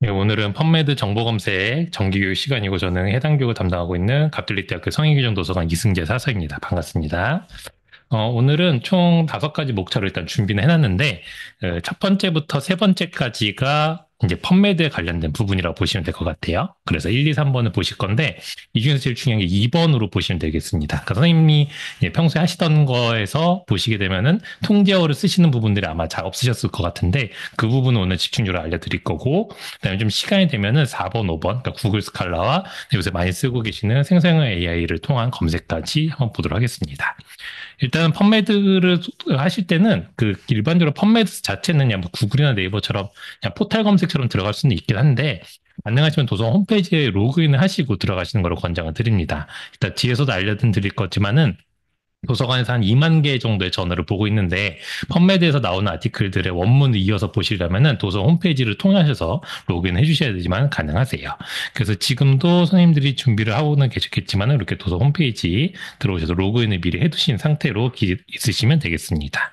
네, 오늘은 펀메드 정보검색 정기교육 시간이고 저는 해당 교육을 담당하고 있는 갑들리대학교 성인규정도서관 이승재 사서입니다. 반갑습니다. 오늘은 총 5가지 목차를 일단 준비는 해놨는데 첫 번째부터 세 번째까지가 이제 펀메드에 관련된 부분이라고 보시면 될 것 같아요. 그래서 1, 2, 3번을 보실 건데 이 중에서 제일 중요한 게 2번으로 보시면 되겠습니다. 그러니까 선생님이 평소에 하시던 거에서 보시게 되면은 통제어를 쓰시는 부분들이 아마 잘 없으셨을 것 같은데 그 부분은 오늘 집중적으로 알려드릴 거고 그다음에 좀 시간이 되면은 4번, 5번 그러니까 구글 스칼라와 요새 많이 쓰고 계시는 생성형 AI를 통한 검색까지 한번 보도록 하겠습니다. 일단 펀메드를 하실 때는 그 일반적으로 펀메드 자체는 그냥 뭐 구글이나 네이버처럼 그냥 포털 검색처럼 들어갈 수는 있긴 한데 가능하시면 도서관 홈페이지에 로그인을 하시고 들어가시는 거를 권장을 드립니다. 일단 뒤에서도 알려드릴 거지만은 도서관에서 한 2만 개 정도의 저널을 보고 있는데 펀메드에서 나오는 아티클들의 원문을 이어서 보시려면은 도서관 홈페이지를 통하셔서 로그인 해주셔야 되지만 가능하세요. 그래서 지금도 선생님들이 준비를 하고는 계셨겠지만 이렇게 도서관 홈페이지 들어오셔서 로그인을 미리 해두신 상태로 있으시면 되겠습니다.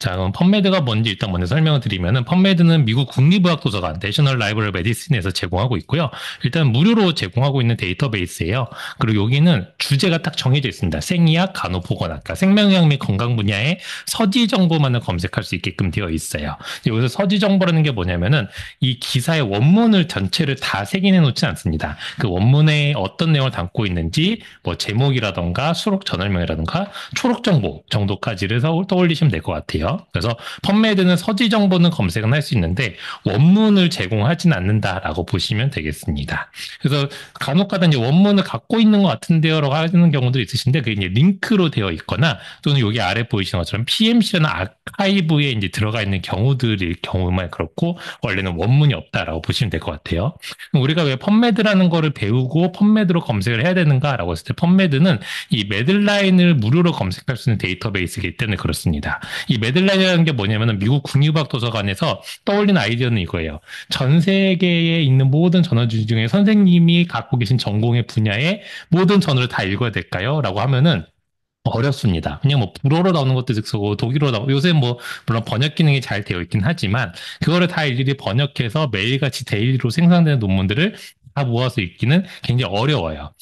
자, 그럼 펀메드가 뭔지 일단 먼저 설명을 드리면은 펀메드는 미국 국립의학도서관 내셔널 라이브러리 메디슨에서 제공하고 있고요. 일단 무료로 제공하고 있는 데이터베이스예요. 그리고 여기는 주제가 딱 정해져 있습니다. 생의학, 간호보건학, 그러니까 생명의학 및 건강 분야의 서지 정보만을 검색할 수 있게끔 되어 있어요. 여기서 서지 정보라는 게 뭐냐면은 이 기사의 원문을 전체를 다 색인해 놓지 않습니다. 그 원문에 어떤 내용을 담고 있는지 뭐 제목이라던가 수록 전월명이라던가 초록 정보 정도까지를 떠올리시면 될 것 같아요. 그래서 펀메드는 서지 정보는 검색은 할 수 있는데 원문을 제공하진 않는다라고 보시면 되겠습니다. 그래서 간혹가다 이제 원문을 갖고 있는 것 같은데요라고 하는 경우도 있으신데 그게 이제 링크로 되어 있거나 또는 여기 아래 보이시는 것처럼 PMC라는 아카이브에 이제 들어가 있는 경우들일 경우만 그렇고 원래는 원문이 없다라고 보시면 될 것 같아요. 우리가 왜 펀메드라는 거를 배우고 펀메드로 검색을 해야 되는가라고 했을 때 펀메드는 이 매들라인을 무료로 검색할 수 있는 데이터베이스이기 때문에 그렇습니다. 이 매들라인이라는 게 뭐냐면은 미국 국립학도서관에서 떠올린 아이디어는 이거예요. 전 세계에 있는 모든 전어들 중에 선생님이 갖고 계신 전공의 분야의 모든 전어를 다 읽어야 될까요? 라고 하면은 어렵습니다. 그냥 뭐 불어로 나오는 것도 쓰고 독일어로 나오고 요새 뭐 물론 번역 기능이 잘 되어 있긴 하지만 그거를 다 일일이 번역해서 매일같이 데일리로 생산되는 논문들을 다 모아서 읽기는 굉장히 어려워요.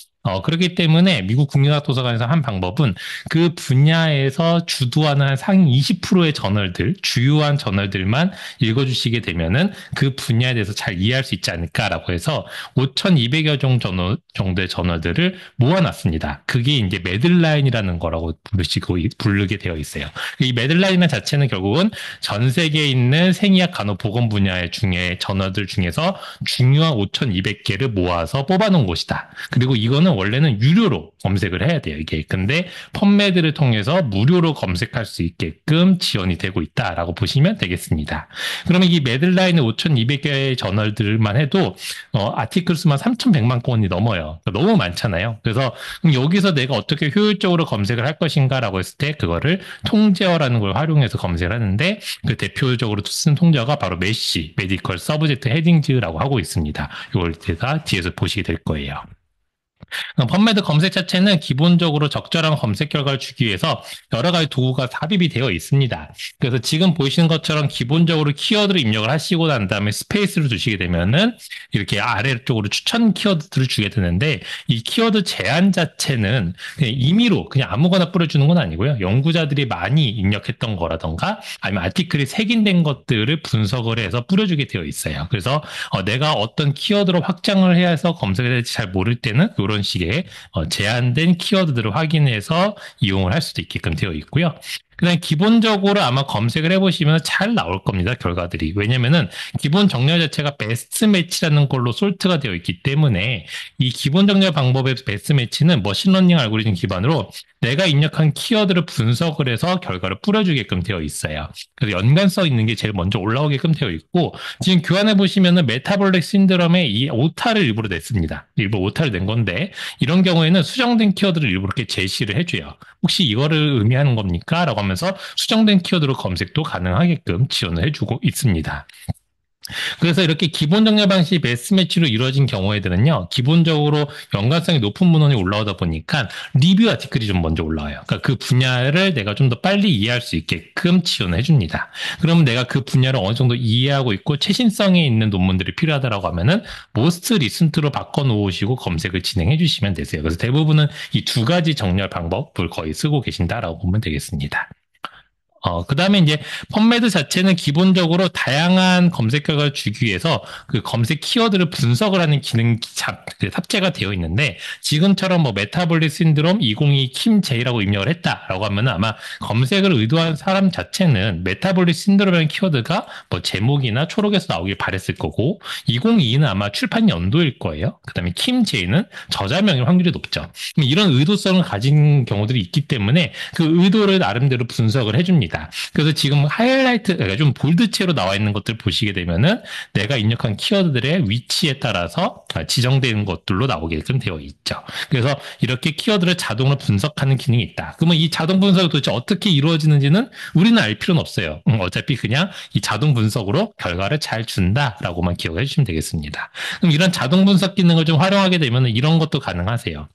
그렇기 때문에 미국 국립학도서관에서 한 방법은 그 분야에서 주도하는 한 상위 20%의 저널들, 주요한 저널들만 읽어주시게 되면은 그 분야에 대해서 잘 이해할 수 있지 않을까라고 해서 5,200여 종 정도의 저널들을 모아놨습니다. 그게 이제 매들라인이라는 거라고 부르게 되어 있어요. 이 매들라인 자체는 결국은 전 세계에 있는 생의학 간호보건 분야의 중에 저널들 중에서 중요한 5,200개를 모아서 뽑아놓은 곳이다. 그리고 이거는 원래는 유료로 검색을 해야 돼요, 이게. 근데 펀메드를 통해서 무료로 검색할 수 있게끔 지원이 되고 있다라고 보시면 되겠습니다. 그러면 이 매들라인의 5,200개의 저널들만 해도 아티클 수만 3,100만 건이 넘어요. 너무 많잖아요. 그래서 그럼 여기서 내가 어떻게 효율적으로 검색을 할 것인가라고 했을 때 그거를 통제어라는 걸 활용해서 검색을 하는데 그 대표적으로 쓴 통제어가 바로 메시, 메디컬 서브젝트 헤딩즈라고 하고 있습니다. 이걸 제가 뒤에서 보시게 될 거예요. 펀메드 검색 자체는 기본적으로 적절한 검색 결과를 주기 위해서 여러 가지 도구가 삽입이 되어 있습니다. 그래서 지금 보이시는 것처럼 기본적으로 키워드를 입력을 하시고 난 다음에 스페이스를 두시게 되면은 이렇게 아래쪽으로 추천 키워드들을 주게 되는데 이 키워드 제한 자체는 그냥 임의로 그냥 아무거나 뿌려주는 건 아니고요. 연구자들이 많이 입력했던 거라던가 아니면 아티클이 색인된 것들을 분석을 해서 뿌려주게 되어 있어요. 그래서 내가 어떤 키워드로 확장을 해야 해서 검색을 해야 될지 잘 모를 때는 이런 식의 제한된 키워드들을 확인해서 이용을 할 수도 있게끔 되어 있고요. 그다음 기본적으로 아마 검색을 해보시면 잘 나올 겁니다. 결과들이. 왜냐면은 기본 정렬 자체가 베스트 매치라는 걸로 솔트가 되어 있기 때문에 이 기본 정렬 방법의 베스트 매치는 머신러닝 알고리즘 기반으로 내가 입력한 키워드를 분석을 해서 결과를 뿌려주게끔 되어 있어요. 그래서 연관성 있는 게 제일 먼저 올라오게끔 되어 있고 지금 교환해 보시면은 메타볼릭 신드롬의 이 오타를 일부러 냈습니다. 일부러 오타를 낸 건데 이런 경우에는 수정된 키워드를 일부러 이렇게 제시를 해줘요. 혹시 이거를 의미하는 겁니까? 라고 하면서 수정된 키워드로 검색도 가능하게끔 지원을 해주고 있습니다. 그래서 이렇게 기본 정렬 방식이 베스트 매치로 이루어진 경우에는요, 기본적으로 연관성이 높은 문헌이 올라오다 보니까 리뷰 아티클이 좀 먼저 올라와요. 그러니까 그 분야를 내가 좀 더 빨리 이해할 수 있게끔 지원해 줍니다. 그러면 내가 그 분야를 어느 정도 이해하고 있고 최신성에 있는 논문들이 필요하다라고 하면은 most recent로 바꿔 놓으시고 검색을 진행해 주시면 되세요. 그래서 대부분은 이 두 가지 정렬 방법을 거의 쓰고 계신다라고 보면 되겠습니다. 그 다음에 이제 펀메드 자체는 기본적으로 다양한 검색 결과를 주기 위해서 그 검색 키워드를 분석을 하는 기능이 탑재가 되어 있는데 지금처럼 뭐 메타볼릭 신드롬 2022 킴제이라고 입력을 했다라고 하면 아마 검색을 의도한 사람 자체는 메타볼릭 신드롬이라는 키워드가 뭐 제목이나 초록에서 나오길 바랬을 거고 2022는 아마 출판 연도일 거예요. 그 다음에 킴제이는 저자명일 확률이 높죠. 이런 의도성을 가진 경우들이 있기 때문에 그 의도를 나름대로 분석을 해줍니다. 그래서 지금 하이라이트, 그러니까 좀 볼드체로 나와 있는 것들 보시게 되면은 내가 입력한 키워드들의 위치에 따라서 지정되는 것들로 나오게끔 되어 있죠. 그래서 이렇게 키워드를 자동으로 분석하는 기능이 있다. 그러면 이 자동 분석이 도대체 어떻게 이루어지는지는 우리는 알 필요는 없어요. 어차피 그냥 이 자동 분석으로 결과를 잘 준다라고만 기억해 주시면 되겠습니다. 그럼 이런 자동 분석 기능을 좀 활용하게 되면 이런 것도 가능하세요.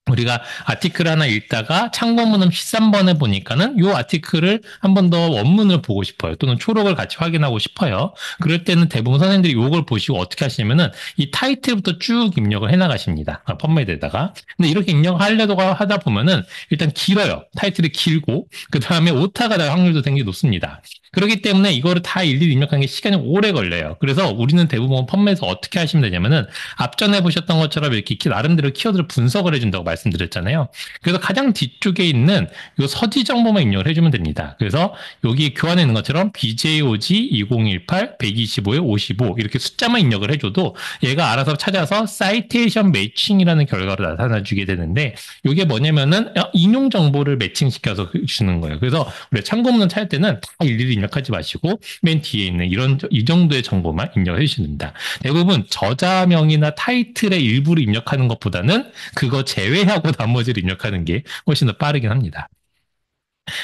우리가 아티클 하나 읽다가 참고문헌 13번에 보니까는 이 아티클을 한 번 더 원문을 보고 싶어요. 또는 초록을 같이 확인하고 싶어요. 그럴 때는 대부분 선생님들이 이걸 보시고 어떻게 하시냐면은 이 타이틀부터 쭉 입력을 해 나가십니다. 펀메드에다가. 근데 이렇게 입력하려고 하다 보면은 일단 길어요. 타이틀이 길고 그 다음에 오타가 날 확률도 굉장히 높습니다. 그렇기 때문에 이거를 다 일일이 입력하는 게 시간이 오래 걸려요. 그래서 우리는 대부분 펀메드에서 어떻게 하시면 되냐면은 앞전에 보셨던 것처럼 이렇게 나름대로 키워드를 분석을 해준다고 말씀드렸잖아요. 그래서 가장 뒤쪽에 있는 이 서지 정보만 입력을 해주면 됩니다. 그래서 여기 교환에 있는 것처럼 BJOG 2018 125에 55 이렇게 숫자만 입력을 해줘도 얘가 알아서 찾아서 사이테이션 매칭이라는 결과로 나타나주게 되는데 이게 뭐냐면은 인용 정보를 매칭시켜서 주는 거예요. 그래서 우리 참고문헌 찾을 때는 다 일일이 입력하지 마시고 맨 뒤에 있는 이 정도의 정보만 입력해 주시면 됩니다. 대부분 저자명이나 타이틀의 일부를 입력하는 것보다는 그거 제외하고 나머지를 입력하는 게 훨씬 더 빠르긴 합니다.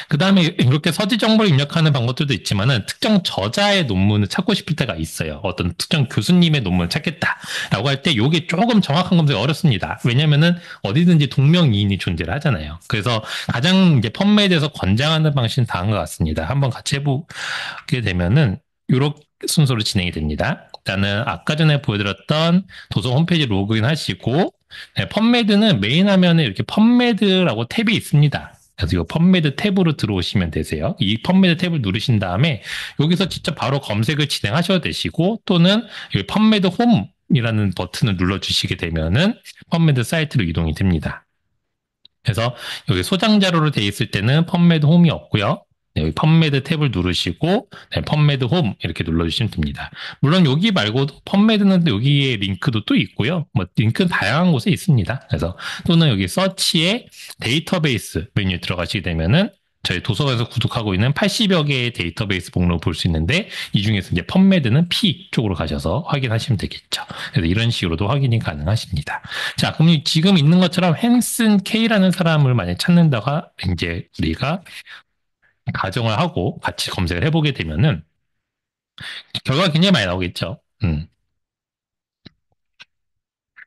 그 다음에 이렇게 서지 정보를 입력하는 방법들도 있지만은 특정 저자의 논문을 찾고 싶을 때가 있어요. 어떤 특정 교수님의 논문을 찾겠다라고 할 때 이게 조금 정확한 검색이 어렵습니다. 왜냐면은 어디든지 동명이인이 존재를 하잖아요. 그래서 가장 이제 펀메드에서 권장하는 방식은 다음과 같습니다. 한번 같이 해보게 되면은 이렇게 순서로 진행이 됩니다. 일단은 아까 전에 보여드렸던 도서 홈페이지 로그인 하시고 네, 펀메드는 메인 화면에 이렇게 펀메드라고 탭이 있습니다. 그래서 이 펀메드 탭으로 들어오시면 되세요. 이 펀메드 탭을 누르신 다음에 여기서 직접 바로 검색을 진행하셔도 되시고 또는 이 펀메드 홈이라는 버튼을 눌러주시게 되면은 펀메드 사이트로 이동이 됩니다. 그래서 여기 소장 자료로 되어 있을 때는 펀메드 홈이 없고요. 네, 여기 펀메드 탭을 누르시고 네, 펀메드 홈 이렇게 눌러주시면 됩니다. 물론 여기 말고도 펀메드는 여기에 링크도 또 있고요. 뭐 링크는 다양한 곳에 있습니다. 그래서 또는 여기 서치에 데이터베이스 메뉴에 들어가시게 되면은 저희 도서관에서 구독하고 있는 80여 개의 데이터베이스 목록을 볼 수 있는데 이 중에서 이제 펀메드는 P 쪽으로 가셔서 확인하시면 되겠죠. 그래서 이런 식으로도 확인이 가능하십니다. 자, 그럼 지금 있는 것처럼 헨슨 K라는 사람을 만약 찾는다가 이제 우리가 가정을 하고 같이 검색을 해보게 되면은 결과가 굉장히 많이 나오겠죠.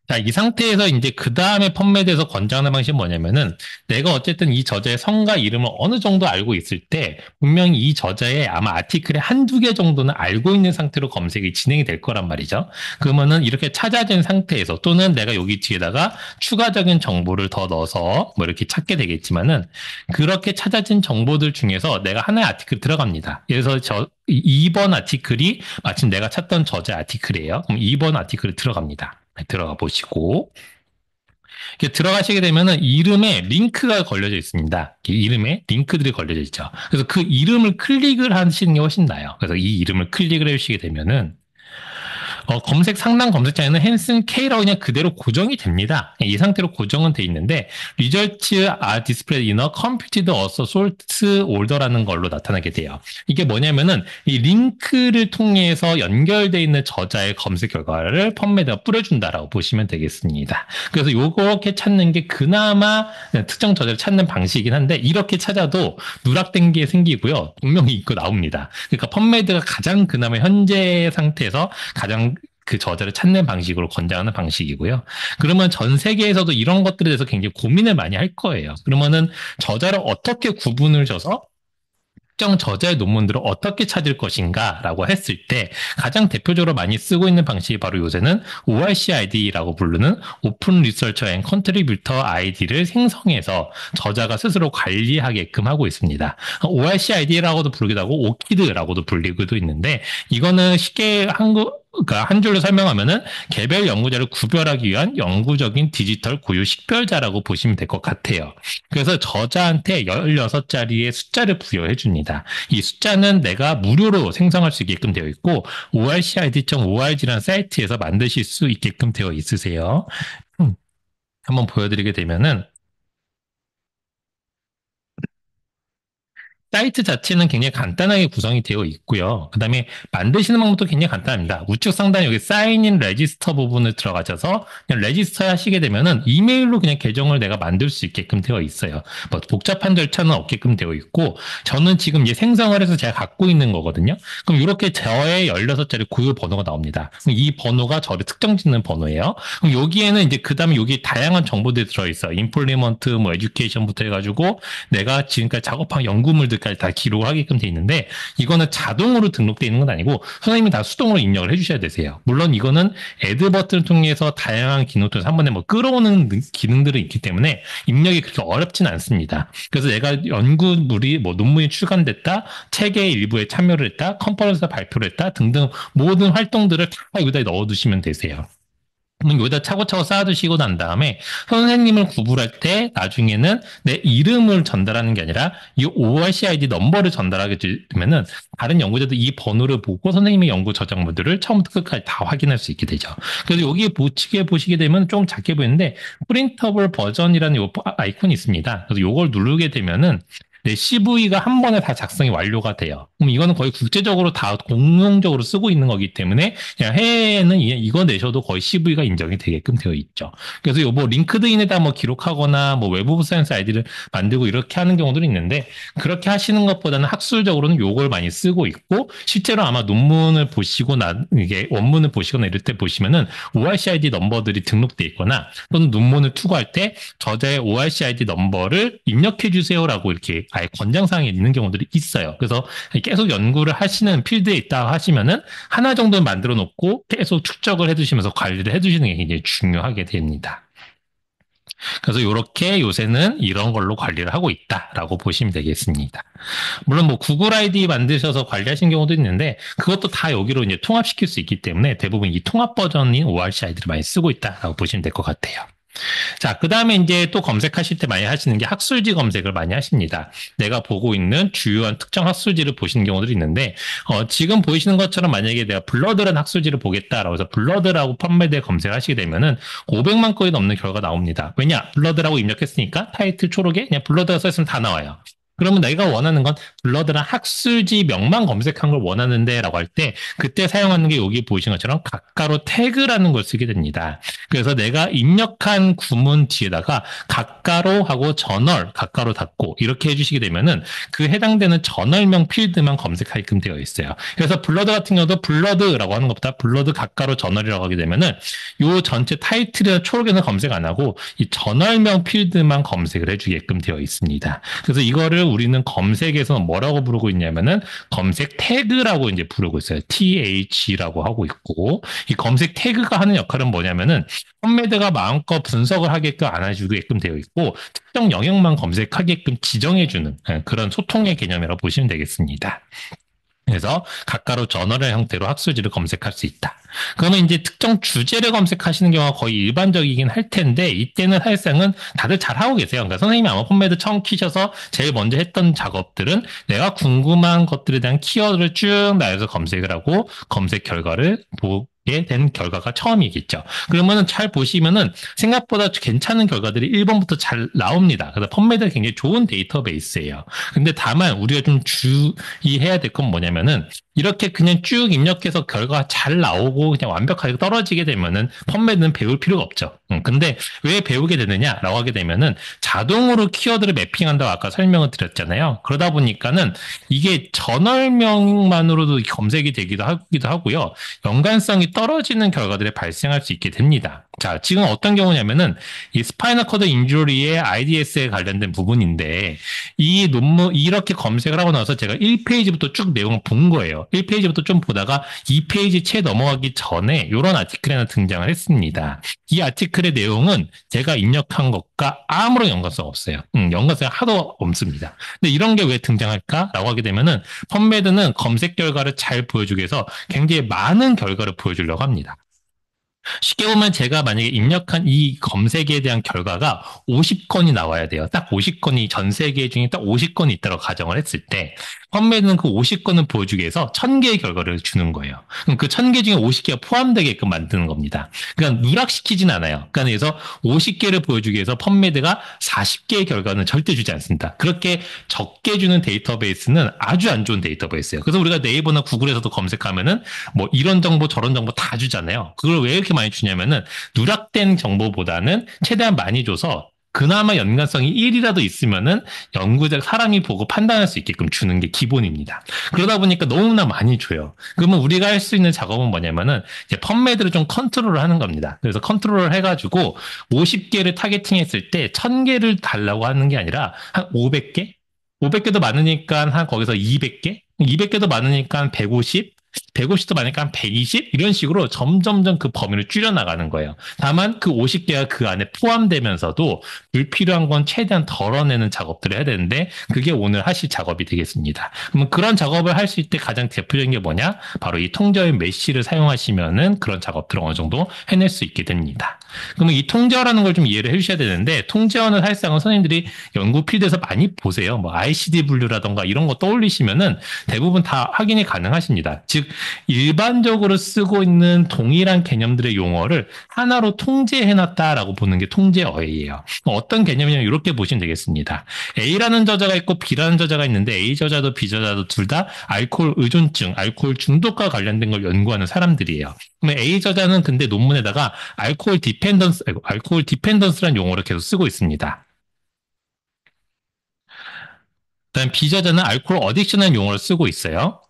자, 이 상태에서 이제 그 다음에 펀메드에서 권장하는 방식은 뭐냐면은 내가 어쨌든 이 저자의 성과 이름을 어느 정도 알고 있을 때 분명히 이 저자의 아마 아티클의 한두 개 정도는 알고 있는 상태로 검색이 진행이 될 거란 말이죠. 그러면은 이렇게 찾아진 상태에서 또는 내가 여기 뒤에다가 추가적인 정보를 더 넣어서 뭐 이렇게 찾게 되겠지만은 그렇게 찾아진 정보들 중에서 내가 하나의 아티클 들어갑니다. 그래서 2번 아티클이 마침 내가 찾던 저자 아티클이에요. 그럼 2번 아티클을 들어갑니다. 들어가 보시고 들어가시게 되면은 이름에 링크가 걸려져 있습니다. 이름에 링크들이 걸려져 있죠. 그래서 그 이름을 클릭을 하시는 게 훨씬 나아요. 그래서 이 이름을 클릭을 해주시게 되면은 검색 상단 검색창에는 hansen K라고 그냥 그대로 고정이 됩니다. 이 상태로 고정은 돼 있는데 results are displayed in a computed source order라는 걸로 나타나게 돼요. 이게 뭐냐면은 이 링크를 통해서 연결되어 있는 저자의 검색 결과를 펀메드가 뿌려준다라고 보시면 되겠습니다. 그래서 요렇게 찾는 게 그나마 특정 저자를 찾는 방식이긴 한데 이렇게 찾아도 누락된 게 생기고요. 분명히 있고 나옵니다. 그러니까 펀메드가 가장 그나마 현재 상태에서 가장 그 저자를 찾는 방식으로 권장하는 방식이고요. 그러면 전 세계에서도 이런 것들에 대해서 굉장히 고민을 많이 할 거예요. 그러면은 저자를 어떻게 구분을 줘서 특정 저자의 논문들을 어떻게 찾을 것인가라고 했을 때 가장 대표적으로 많이 쓰고 있는 방식이 바로 요새는 ORCID라고 부르는 오픈 리서처 앤 컨트리뷰터 아이디를 생성해서 저자가 스스로 관리하게끔 하고 있습니다. ORCID라고도 부르기도 하고 오키드라고도 불리기도 있는데 이거는 쉽게 그러니까 한 줄로 설명하면은 개별 연구자를 구별하기 위한 영구적인 디지털 고유 식별자라고 보시면 될 것 같아요. 그래서 저자한테 16자리의 숫자를 부여해 줍니다. 이 숫자는 내가 무료로 생성할 수 있게끔 되어 있고 orcid.org라는 사이트에서 만드실 수 있게끔 되어 있으세요. 한번 보여드리게 되면은 사이트 자체는 굉장히 간단하게 구성이 되어 있고요. 그 다음에 만드시는 방법도 굉장히 간단합니다. 우측 상단 여기 사인인 레지스터 부분을 들어가셔서 그냥 레지스터 하시게 되면은 이메일로 그냥 계정을 내가 만들 수 있게끔 되어 있어요. 뭐 복잡한 절차는 없게끔 되어 있고 저는 지금 이제 생성을 해서 제가 갖고 있는 거거든요. 그럼 이렇게 저의 16자리 고유 번호가 나옵니다. 이 번호가 저를 특정 짓는 번호예요. 그럼 여기에는 이제 그 다음에 여기 다양한 정보들이 들어있어요. 인플리먼트, 뭐 에듀케이션부터 해가지고 내가 지금까지 작업한 연구물들 까지 다 기록을 하게끔 돼 있는데 이거는 자동으로 등록되어 있는 건 아니고 선생님이 다 수동으로 입력을 해주셔야 되세요. 물론 이거는 애드 버튼을 통해서 다양한 기능들 한 번에 뭐 끌어오는 기능들이 있기 때문에 입력이 그렇게 어렵진 않습니다. 그래서 내가 연구물이 뭐 논문이 출간됐다, 책의 일부에 참여를 했다, 컨퍼런스에 발표를 했다 등등 모든 활동들을 다 여기다 넣어두시면 되세요. 여기다 차고차고 쌓아두시고 난 다음에 선생님을 구분할 때 나중에는 내 이름을 전달하는 게 아니라 이 ORCID 넘버를 전달하게 되면은 다른 연구자도 이 번호를 보고 선생님의 연구 저작물들을 처음부터 끝까지 다 확인할 수 있게 되죠. 그래서 여기 우측에 보시게 되면 좀 작게 보이는데 프린터블 버전이라는 요 아이콘이 있습니다. 그래서 이걸 누르게 되면은 네, CV가 한 번에 다 작성이 완료가 돼요. 그럼 이거는 거의 국제적으로 다 공용적으로 쓰고 있는 거기 때문에 그냥 해외에는 이거 내셔도 거의 CV가 인정이 되게끔 되어 있죠. 그래서 요뭐 링크드인에다 뭐 기록하거나 뭐 외부 사이언스 아이디를 만들고 이렇게 하는 경우들이 있는데 그렇게 하시는 것보다는 학술적으로는 요걸 많이 쓰고 있고 실제로 아마 논문을 보시고 이게 원문을 보시거나 이럴 때 보시면은 ORCID 넘버들이 등록돼 있거나 또는 논문을 투고할 때 저자의 ORCID 넘버를 입력해 주세요라고 이렇게 아예 권장사항에 있는 경우들이 있어요. 그래서 계속 연구를 하시는 필드에 있다 하시면은 하나 정도 만들어 놓고 계속 축적을 해두시면서 관리를 해두시는 게 굉장히 중요하게 됩니다. 그래서 이렇게 요새는 이런 걸로 관리를 하고 있다라고 보시면 되겠습니다. 물론 뭐 구글 아이디 만드셔서 관리하신 경우도 있는데 그것도 다 여기로 이제 통합시킬 수 있기 때문에 대부분 이 통합 버전인 ORC 아이디를 많이 쓰고 있다라고 보시면 될 것 같아요. 자, 그 다음에 이제 또 검색하실 때 많이 하시는 게 학술지 검색을 많이 하십니다. 내가 보고 있는 주요한 특정 학술지를 보시는 경우들이 있는데, 지금 보이시는 것처럼 만약에 내가 블러드라는 학술지를 보겠다라고 해서 블러드라고 펀메드에 검색을 하시게 되면은 500만 건이 넘는 결과가 나옵니다. 왜냐? 블러드라고 입력했으니까 타이틀 초록에 그냥 블러드가 써있으면 다 나와요. 그러면 내가 원하는 건 블러드란 학술지 명만 검색한 걸 원하는데 라고 할 때 그때 사용하는 게 여기 보이신 것처럼 가까로 태그라는 걸 쓰게 됩니다. 그래서 내가 입력한 구문 뒤에다가 가까로 하고 저널, 가까로 닫고 이렇게 해주시게 되면은 그 해당되는 저널명 필드만 검색하게끔 되어 있어요. 그래서 블러드 같은 경우도 블러드라고 하는 것보다 블러드 가까로 저널이라고 하게 되면은 요 전체 타이틀이나 초록에는 검색 안 하고 이 저널명 필드만 검색을 해주게끔 되어 있습니다. 그래서 이거를 우리는 검색에서 뭐라고 부르고 있냐면은 검색 태그라고 이제 부르고 있어요. TH라고 하고 있고 이 검색 태그가 하는 역할은 뭐냐면은 펀메드가 마음껏 분석을 하게끔 안 해주게끔 되어 있고 특정 영역만 검색하게끔 지정해주는 그런 소통의 개념이라고 보시면 되겠습니다. 그래서 가까로 저널의 형태로 학술지를 검색할 수 있다. 그러면 이제 특정 주제를 검색하시는 경우가 거의 일반적이긴 할 텐데 이때는 사실상은 다들 잘 하고 계세요. 그러니까 선생님이 아마 펀메드 처음 키셔서 제일 먼저 했던 작업들은 내가 궁금한 것들에 대한 키워드를 쭉 나열해서 검색을 하고 검색 결과를 된 결과가 처음이겠죠. 그러면은 잘 보시면은 생각보다 괜찮은 결과들이 1번부터 잘 나옵니다. 그래서 펀메드가 굉장히 좋은 데이터베이스예요. 근데 다만 우리가 좀 주의해야 될 건 뭐냐면은 이렇게 그냥 쭉 입력해서 결과가 잘 나오고 그냥 완벽하게 떨어지게 되면은 펀메드는 배울 필요가 없죠. 근데 왜 배우게 되느냐라고 하게 되면은 자동으로 키워드를 매핑한다고 아까 설명을 드렸잖아요. 그러다 보니까는 이게 전월명만으로도 검색이 되기도 하고요. 연관성이 떨어지는 결과들이 발생할 수 있게 됩니다. 자, 지금 어떤 경우냐면은 이 스파이널 코드 인주리의 IDS에 관련된 부분인데 이 논문 이렇게 검색을 하고 나서 제가 1페이지부터 쭉 내용을 본 거예요. 1페이지부터 좀 보다가 2페이지 채 넘어가기 전에 이런 아티클이 하나 등장을 했습니다. 이 아티클의 내용은 제가 입력한 것과 아무런 연관성 없어요. 연관성이 하나도 없습니다. 근데 이런 게 왜 등장할까라고 하게 되면은 펀메드는 검색 결과를 잘 보여주기 위해서 굉장히 많은 결과를 보여주려고 합니다. 쉽게 보면 제가 만약에 입력한 이 검색에 대한 결과가 50건이 나와야 돼요. 딱 50건이 전 세계 중에 딱 50건이 있다고 가정을 했을 때 펀메드는 그 50건을 보여주기 위해서 1000개의 결과를 주는 거예요. 그럼 그 1000개 중에 50개가 포함되게끔 만드는 겁니다. 그러니까 누락시키진 않아요. 그러니까 그래서 50개를 보여주기 위해서 펀메드가 40개의 결과는 절대 주지 않습니다. 그렇게 적게 주는 데이터베이스는 아주 안 좋은 데이터베이스예요. 그래서 우리가 네이버나 구글에서도 검색하면은 뭐 이런 정보 저런 정보 다 주잖아요. 그걸 왜 이렇게 많이 주냐면은 누락된 정보보다는 최대한 많이 줘서 그나마 연관성이 1이라도 있으면은 연구자 사람이 보고 판단할 수 있게끔 주는 게 기본입니다. 그러다 보니까 너무나 많이 줘요. 그러면 우리가 할 수 있는 작업은 뭐냐면은 이제 펀메드를 좀 컨트롤을 하는 겁니다. 그래서 컨트롤을 해가지고 50개를 타겟팅했을 때 1000개를 달라고 하는 게 아니라 한 500개? 500개도 많으니까 한 거기서 200개? 200개도 많으니까 150? 150도 많으니까 한 120? 이런 식으로 점점점 그 범위를 줄여나가는 거예요. 다만 그 50개가 그 안에 포함되면서도 불필요한 건 최대한 덜어내는 작업들을 해야 되는데 그게 오늘 하실 작업이 되겠습니다. 그러면 그런 작업을 할 수 있을 때 가장 대표적인 게 뭐냐? 바로 이 통제어인 메쉬를 사용하시면은 그런 작업들을 어느 정도 해낼 수 있게 됩니다. 그러면 이 통제어라는 걸 좀 이해를 해주셔야 되는데 통제어는 사실상은 선생님들이 연구 필드에서 많이 보세요. 뭐 ICD 분류라던가 이런 거 떠올리시면은 대부분 다 확인이 가능하십니다. 즉 일반적으로 쓰고 있는 동일한 개념들의 용어를 하나로 통제해놨다라고 보는 게 통제어예요. 어떤 개념이냐면 이렇게 보시면 되겠습니다. A라는 저자가 있고 B라는 저자가 있는데 A 저자도 B 저자도 둘 다 알코올 의존증, 알코올 중독과 관련된 걸 연구하는 사람들이에요. 그러면 A 저자는 근데 논문에다가 알코올 디펜던스라는 용어를 계속 쓰고 있습니다. 그다음 B 저자는 알코올 어딕션이라는 용어를 쓰고 있어요.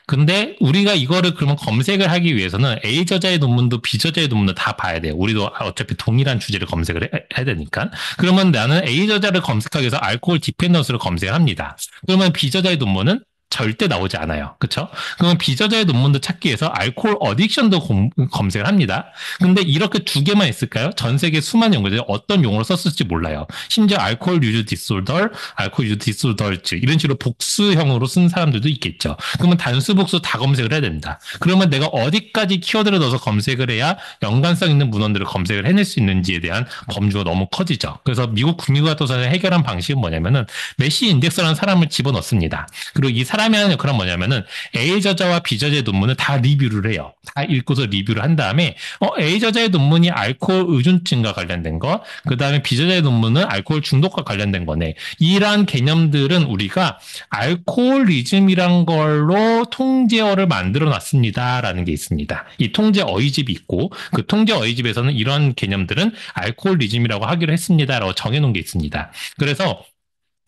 근데 우리가 이거를 그러면 검색을 하기 위해서는 A 저자의 논문도 B 저자의 논문도 다 봐야 돼요. 우리도 어차피 동일한 주제를 검색을 해야 되니까. 그러면 나는 A 저자를 검색하기 위해서 알코올 디펜던스를 검색을 합니다. 그러면 B 저자의 논문은 절대 나오지 않아요. 그렇죠? 그러면 비저자의 논문도 찾기 위해서 알코올 어딕션도 검색을 합니다. 근데 이렇게 두 개만 있을까요? 전 세계 수많은 연구자들이 어떤 용어를 썼을지 몰라요. 심지어 알코올 유즈 디솔더, 알코올 유즈 디솔더즈 이런 식으로 복수형으로 쓴 사람들도 있겠죠. 그러면 단수 복수 다 검색을 해야 됩니다. 그러면 내가 어디까지 키워드를 넣어서 검색을 해야 연관성 있는 문헌들을 검색을 해낼 수 있는지에 대한 범주가 너무 커지죠. 그래서 미국 국립과도서를 해결한 방식은 뭐냐면은 메시 인덱스라는 사람을 집어넣습니다. 그리고 이 사람이 하는 역할은 뭐냐면은 A 저자와 B 저자의 논문을 다 리뷰를 해요. 다 읽고서 리뷰를 한 다음에 A 저자의 논문이 알코올 의존증과 관련된 거, 그 다음에 B 저자의 논문은 알코올 중독과 관련된 거네. 이러한 개념들은 우리가 알코올리즘이란 걸로 통제어를 만들어 놨습니다라는 게 있습니다. 이 통제 어휘집이 있고 그 통제 어휘집에서는 이런 개념들은 알코올리즘이라고 하기로 했습니다라고 정해놓은 게 있습니다. 그래서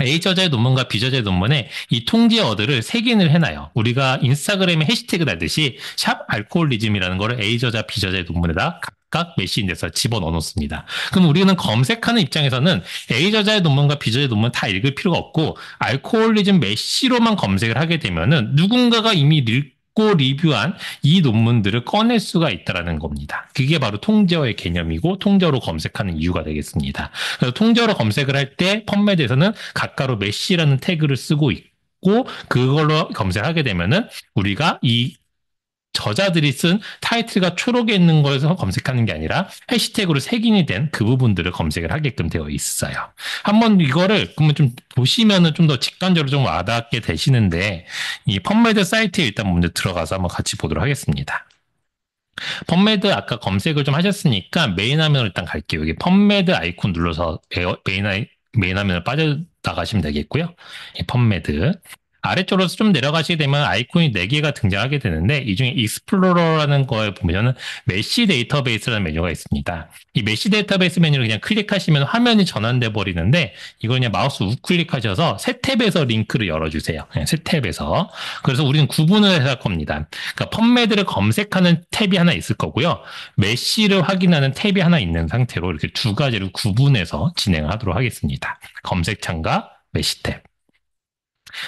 A 저자의 논문과 B 저자의 논문에 이 통제어들을 색인을 해놔요. 우리가 인스타그램에 해시태그 달듯이 샵 알코올리즘이라는 거를 A 저자, B 저자의 논문에다 각각 메시인데서 집어넣어 놓습니다. 그럼 우리는 검색하는 입장에서는 A 저자의 논문과 B 저자의 논문 다 읽을 필요가 없고 알코올리즘 메시로만 검색을 하게 되면은 누군가가 이미 읽고 리뷰한 이 논문들을 꺼낼 수가 있다는 겁니다. 그게 바로 통제어의 개념이고 통제어로 검색하는 이유가 되겠습니다. 그래서 통제어로 검색을 할 때 펀메드에서는 가까로 메시라는 태그를 쓰고 있고 그걸로 검색하게 되면은 우리가 이 저자들이 쓴 타이틀과 초록에 있는 거에서 검색하는 게 아니라 해시태그로 색인이 된 그 부분들을 검색을 하게끔 되어 있어요. 한번 이거를 그러면 좀 보시면은 좀 더 직관적으로 좀 와닿게 되시는데 이 펀메드 사이트에 일단 먼저 들어가서 한번 같이 보도록 하겠습니다. 펌메드 아까 검색을 좀 하셨으니까 메인 화면으로 일단 갈게요. 여기 펌메드 아이콘 눌러서 메인 화면을 빠져나가시면 되겠고요. 이 펌메드. 아래쪽으로 좀 내려가시게 되면 아이콘이 4개가 등장하게 되는데 이 중에 익스플로러라는 거에 보면은 메시 데이터베이스라는 메뉴가 있습니다. 이 메시 데이터베이스 메뉴를 그냥 클릭하시면 화면이 전환돼 버리는데 이걸 그냥 마우스 우클릭하셔서 새 탭에서 링크를 열어주세요. 그냥 새 탭에서. 그래서 우리는 구분을 해서 할 겁니다. 그러니까 펌메드를 검색하는 탭이 하나 있을 거고요. 메시를 확인하는 탭이 하나 있는 상태로 이렇게 두 가지를 구분해서 진행하도록 하겠습니다. 검색창과 메시 탭.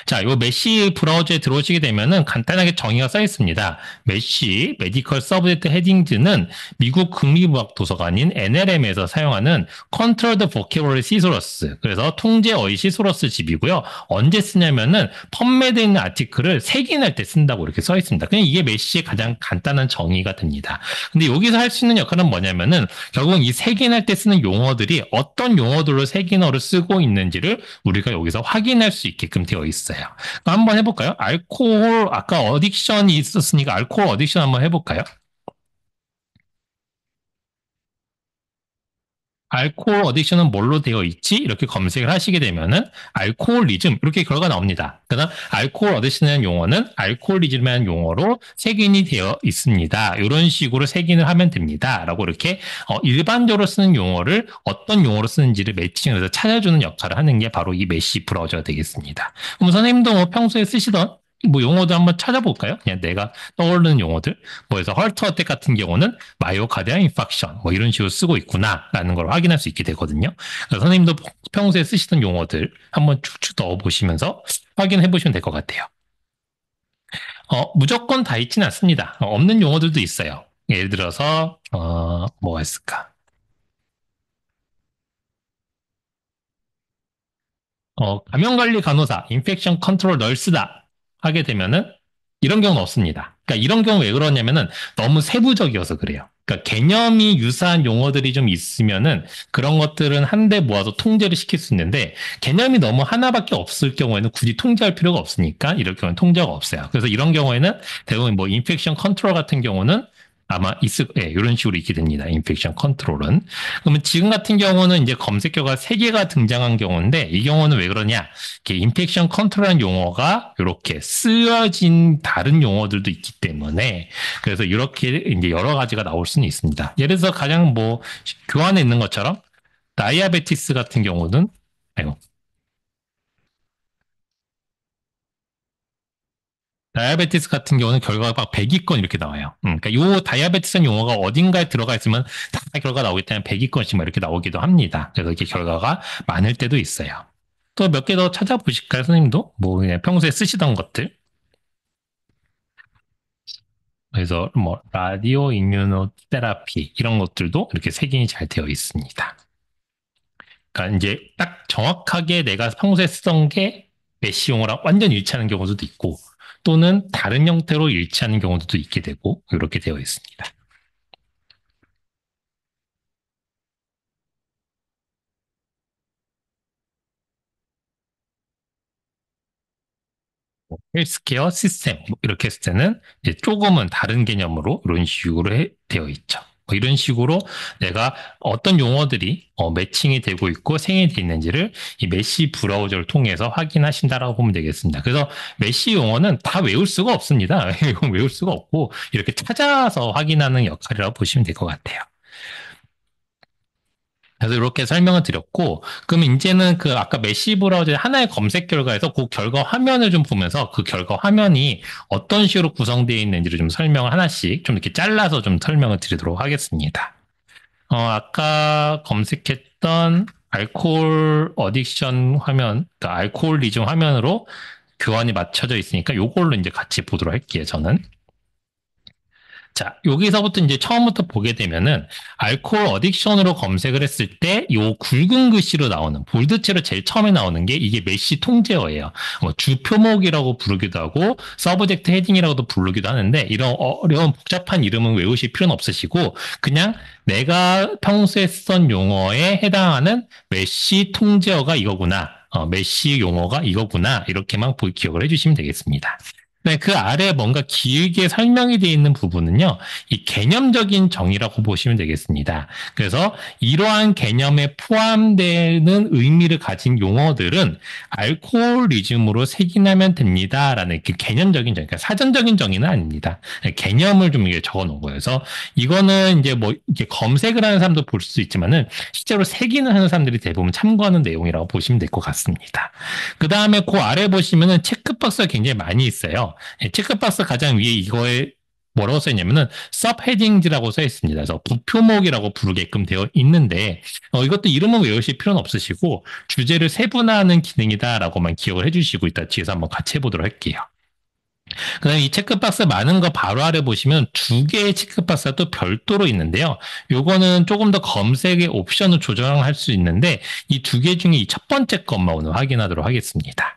자, 요 메시 브라우저에 들어오시게 되면은 간단하게 정의가 써 있습니다. 메시 메디컬 서브젝트 헤딩즈는 미국 국립의학 도서관인 NLM에서 사용하는 컨트롤드 보케블러리 시소러스, 그래서 통제 어휘 시소러스 집이고요. 언제 쓰냐면은 펌메드에 있는 아티클을 색인할 때 쓴다고 이렇게 써 있습니다. 그냥 이게 메시의 가장 간단한 정의가 됩니다. 근데 여기서 할 수 있는 역할은 뭐냐면은 결국은 이 색인할 때 쓰는 용어들이 어떤 용어들로 색인어를 쓰고 있는지를 우리가 여기서 확인할 수 있게끔 되어 있어요. 한번 해볼까요? 알코올, 아까 어딕션이 있었으니까 알코올 어딕션 한번 해볼까요? 알코올 어딕션은 뭘로 되어 있지? 이렇게 검색을 하시게 되면은 알코올리즘 이렇게 결과가 나옵니다. 그다음 알코올 어딕션이라는 용어는 알코올리즘이라는 용어로 색인이 되어 있습니다. 이런 식으로 색인을 하면 됩니다. 라고 이렇게 일반적으로 쓰는 용어를 어떤 용어로 쓰는지를 매칭을 해서 찾아주는 역할을 하는 게 바로 이 메시 브라우저가 되겠습니다. 그럼 선생님도 뭐 평소에 쓰시던 뭐 용어도 한번 찾아볼까요? 그냥 내가 떠오르는 용어들. 뭐 해서 헐트 어택 같은 경우는 마이오카디아 인팍션 뭐 이런 식으로 쓰고 있구나라는 걸 확인할 수 있게 되거든요. 그래서 선생님도 평소에 쓰시던 용어들 한번 쭉쭉 넣어보시면서 확인해 보시면 될 것 같아요. 무조건 다 있지는 않습니다. 없는 용어들도 있어요. 예를 들어서 뭐가 있을까? 감염관리 간호사, 인펙션 컨트롤 널스다 하게 되면은 이런 경우는 없습니다. 그러니까 이런 경우 왜 그러냐면은 너무 세부적이어서 그래요. 그러니까 개념이 유사한 용어들이 좀 있으면은 그런 것들은 한데 모아서 통제를 시킬 수 있는데 개념이 너무 하나밖에 없을 경우에는 굳이 통제할 필요가 없으니까 이럴 경우는 통제가 없어요. 그래서 이런 경우에는 대부분 뭐 인펙션 컨트롤 같은 경우는 아마 이런 식으로 있게 됩니다. 인펙션 컨트롤은. 그러면 지금 같은 경우는 이제 검색어가 3개가 등장한 경우인데 이 경우는 왜 그러냐? 이렇게 인펙션 컨트롤이라는 용어가 이렇게 쓰여진 다른 용어들도 있기 때문에 그래서 이렇게 이제 여러 가지가 나올 수는 있습니다. 예를 들어서 가장 뭐 교환에 있는 것처럼 다이아베티스 같은 경우는 아이고, 다이아베티스 같은 경우는 결과가 막 100위권 이렇게 나와요. 그러니까 요 다이아베티스 용어가 어딘가에 들어가 있으면 다 결과 나오기 때문에 100위권씩 막 이렇게 나오기도 합니다. 그래서 이렇게 결과가 많을 때도 있어요. 또 몇 개 더 찾아보실까요, 선생님도? 뭐 그냥 평소에 쓰시던 것들. 그래서 뭐 라디오 임뮤노 테라피 이런 것들도 이렇게 색인이 잘 되어 있습니다. 그러니까 이제 딱 정확하게 내가 평소에 쓰던 게 메시 용어랑 완전 일치하는 경우도 있고 또는 다른 형태로 일치하는 경우도 있게 되고 이렇게 되어 있습니다. 헬스케어 시스템 이렇게 했을 때는 이제 조금은 다른 개념으로 이런 식으로 되어 있죠. 뭐 이런 식으로 내가 어떤 용어들이 매칭이 되고 있고 생성돼 있는지를 이 메시 브라우저를 통해서 확인하신다라고 보면 되겠습니다. 그래서 메시 용어는 다 외울 수가 없습니다. 이건 외울 수가 없고 이렇게 찾아서 확인하는 역할이라고 보시면 될 것 같아요. 그래서 이렇게 설명을 드렸고, 그럼 이제는 그 아까 메시 브라우저의 하나의 검색 결과에서 그 결과 화면을 좀 보면서 그 결과 화면이 어떤 식으로 구성되어 있는지를 좀 설명을 하나씩 좀 이렇게 잘라서 좀 설명을 드리도록 하겠습니다. 아까 검색했던 알코올 어딕션 화면, 그러니까 알코올리즘 화면으로 교환이 맞춰져 있으니까 요걸로 이제 같이 보도록 할게요, 저는. 자, 여기서부터 이제 처음부터 보게 되면은 알코올 어딕션으로 검색을 했을 때 요 굵은 글씨로 나오는 볼드체로 제일 처음에 나오는 게 이게 메시 통제어예요. 뭐 주표목이라고 부르기도 하고 서브젝트 헤딩이라고도 부르기도 하는데 이런 어려운 복잡한 이름은 외우실 필요는 없으시고 그냥 내가 평소에 쓰던 용어에 해당하는 메시 통제어가 이거구나. 메시 용어가 이거구나. 이렇게만 기억을 해주시면 되겠습니다. 네, 그 아래 뭔가 길게 설명이 되어 있는 부분은요, 이 개념적인 정의라고 보시면 되겠습니다. 그래서 이러한 개념에 포함되는 의미를 가진 용어들은 알코올리즘으로 색인하면 됩니다라는 그 개념적인 정의, 그러니까 사전적인 정의는 아닙니다. 개념을 좀 이게 적어 놓은 거예요. 그래서 이거는 이제 뭐 이렇게 검색을 하는 사람도 볼 수 있지만은 실제로 색인을 하는 사람들이 대부분 참고하는 내용이라고 보시면 될 것 같습니다. 그 다음에 그 아래 보시면은 체크박스가 굉장히 많이 있어요. 체크박스 가장 위에 이거에 뭐라고 써 있냐면은 subheadings라고 써 있습니다. 그래서 부표목이라고 부르게끔 되어 있는데 이것도 이름은 외우실 필요는 없으시고 주제를 세분화하는 기능이다라고만 기억을 해주시고 이따 뒤에서 한번 같이 해보도록 할게요. 그다음에 이 체크박스 많은 거 바로 아래 보시면 두 개의 체크박스가 또 별도로 있는데요. 요거는 조금 더 검색의 옵션을 조정할 수 있는데 이 두 개 중에 이 첫 번째 것만 오늘 확인하도록 하겠습니다.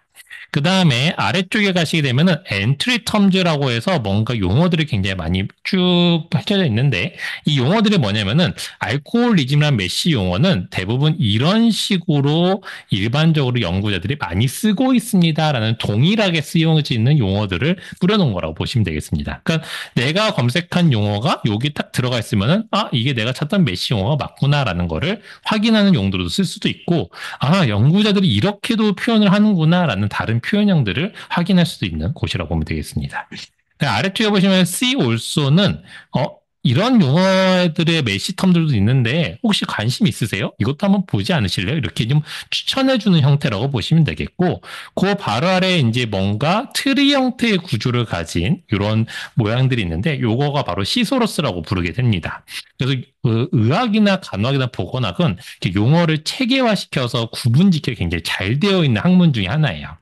그 다음에 아래쪽에 가시게 되면은 엔트리 텀즈라고 해서 뭔가 용어들이 굉장히 많이 쭉 펼쳐져 있는데 이 용어들이 뭐냐면은 알코올리즘이란 메시 용어는 대부분 이런 식으로 일반적으로 연구자들이 많이 쓰고 있습니다라는 동일하게 쓰여져 있는 용어들을 뿌려놓은 거라고 보시면 되겠습니다. 그러니까 내가 검색한 용어가 여기 딱 들어가 있으면은 이게 내가 찾던 메시 용어가 맞구나라는 거를 확인하는 용도로도 쓸 수도 있고 연구자들이 이렇게도 표현을 하는구나라는 다른 표현형들을 확인할 수도 있는 곳이라고 보면 되겠습니다. 아래쪽에 보시면 see also는 이런 용어들의 메시텀들도 있는데 혹시 관심 있으세요? 이것도 한번 보지 않으실래요? 이렇게 좀 추천해주는 형태라고 보시면 되겠고 그 바로 아래 이제 뭔가 트리 형태의 구조를 가진 이런 모양들이 있는데 요거가 바로 시소러스라고 부르게 됩니다. 그래서 의학이나 간호학이나 보건학은 용어를 체계화시켜서 구분짓기 굉장히 잘 되어 있는 학문 중에 하나예요.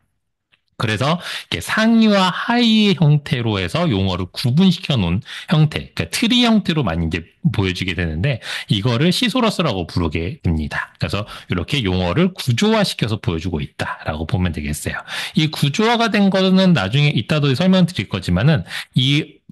그래서 상위와 하위 형태로 해서 용어를 구분시켜 놓은 형태, 그러니까 트리 형태로 많이 이제 보여지게 되는데 이거를 시소러스라고 부르게 됩니다. 그래서 이렇게 용어를 구조화시켜서 보여주고 있다라고 보면 되겠어요. 이 구조화가 된 거는 나중에 이따도 설명드릴 거지만은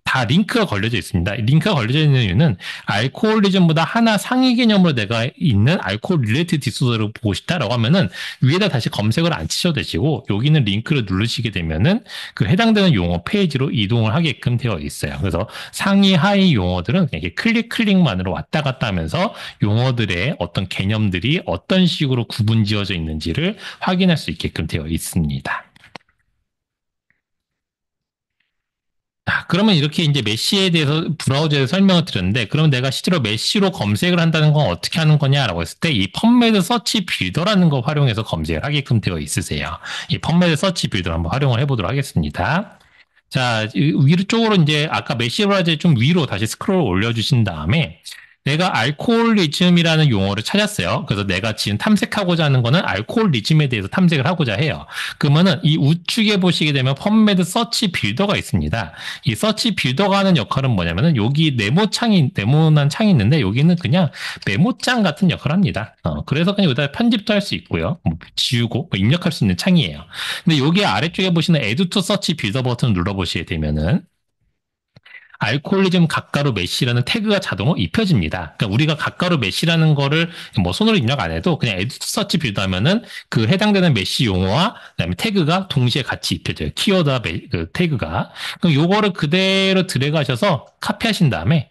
다 링크가 걸려져 있습니다. 링크가 걸려져 있는 이유는 알코올리즘보다 하나 상위 개념으로 내가 있는 알코올 릴레이티드 디소더를 보고 싶다라고 하면은 위에다 다시 검색을 안 치셔도 되시고 여기는 링크를 누르시게 되면은 그 해당되는 용어 페이지로 이동을 하게끔 되어 있어요. 그래서 상위 하위 용어들은 이렇게 클릭만으로 왔다 갔다 하면서 용어들의 어떤 개념들이 어떤 식으로 구분 지어져 있는지를 확인할 수 있게끔 되어 있습니다. 그러면 이렇게 이제 메시에 대해서 브라우저에서 설명을 드렸는데, 그럼 내가 실제로 메시로 검색을 한다는 건 어떻게 하는 거냐라고 했을 때, 이 펀메드 서치 빌더라는 거 활용해서 검색을 하게끔 되어 있으세요. 이 펀메드 서치 빌더 한번 활용을 해보도록 하겠습니다. 자, 위로 쪽으로 이제 아까 메시 브라우저에 좀 위로 다시 스크롤 올려주신 다음에, 내가 알코올리즘이라는 용어를 찾았어요. 그래서 내가 지금 탐색하고자 하는 거는 알코올리즘에 대해서 탐색을 하고자 해요. 그러면은 이 우측에 보시게 되면 펀메드 서치 빌더가 있습니다. 이 서치 빌더가 하는 역할은 뭐냐면은 여기 네모난 창이 있는데 여기는 그냥 메모장 같은 역할을 합니다. 그래서 그냥 여기다 편집도 할 수 있고요. 지우고 입력할 수 있는 창이에요. 근데 여기 아래쪽에 보시는 Add to Search 빌더 버튼을 눌러보시게 되면은 알코올리즘 각가로 메시라는 태그가 자동으로 입혀집니다. 그러니까 우리가 각가로 메시라는 거를 뭐 손으로 입력 안 해도 그냥 에디트 서치 빌드 하면은 그 해당되는 메시 용어와 그다음에 태그가 동시에 같이 입혀져요. 키워드와 그 태그가. 그럼 요거를 그대로 드래그 하셔서 카피하신 다음에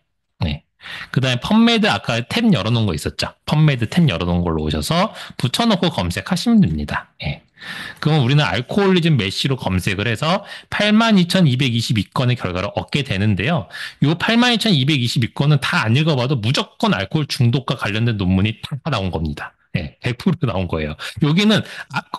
그다음에 펀메드 아까 탭 열어놓은 거 있었죠. 펀메드 탭 열어놓은 걸로 오셔서 붙여놓고 검색하시면 됩니다. 그럼 우리는 알코올리즘 메시로 검색을 해서 82,222건의 결과를 얻게 되는데요. 이 82,222건은 다 안 읽어봐도 무조건 알코올 중독과 관련된 논문이 다 나온 겁니다. 100% 나온 거예요. 여기는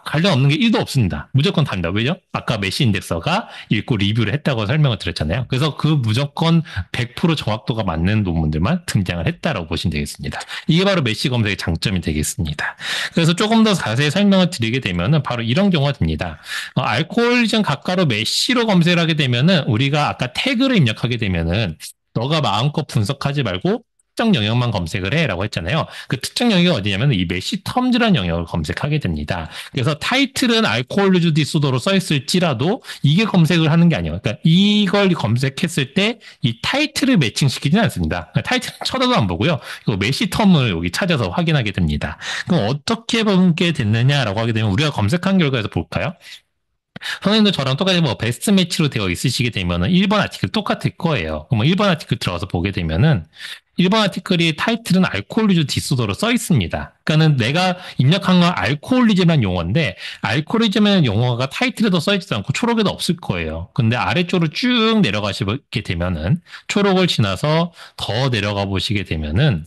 관련 없는 게 1도 없습니다. 무조건 답니다. 왜죠? 아까 메시 인덱서가 읽고 리뷰를 했다고 설명을 드렸잖아요. 그래서 그 무조건 100% 정확도가 맞는 논문들만 등장을 했다라고 보시면 되겠습니다. 이게 바로 메시 검색의 장점이 되겠습니다. 그래서 조금 더 자세히 설명을 드리게 되면은 바로 이런 경우가 됩니다. 알코올리즘 각가로 메시로 검색을 하게 되면은 우리가 아까 태그를 입력하게 되면은 너가 마음껏 분석하지 말고 특정 영역만 검색을 해라고 했잖아요. 그 특정 영역이 어디냐면 이 메시 텀즈라는 영역을 검색하게 됩니다. 그래서 타이틀은 알코올리즘 디소더로 써 있을지라도 이게 검색을 하는 게 아니에요. 그러니까 이걸 검색했을 때 이 타이틀을 매칭시키지는 않습니다. 그러니까 타이틀은 쳐다도 안 보고요. 이거 메시 텀을 여기 찾아서 확인하게 됩니다. 그럼 어떻게 보게 됐느냐라고 하게 되면 우리가 검색한 결과에서 볼까요? 선생님도 저랑 똑같이 뭐 베스트 매치로 되어 있으시게 되면은 1번 아티클 똑같을 거예요. 그럼 1번 아티클 들어가서 보게 되면은 1번 아티클이 타이틀은 알코올리즘 디소더로 써 있습니다. 그러니까는 내가 입력한 건 알코올리즘이라는 용어인데 알코올리즘이라는 용어가 타이틀에도 써 있지 않고 초록에도 없을 거예요. 근데 아래쪽으로 쭉 내려가시게 되면은 초록을 지나서 더 내려가 보시게 되면은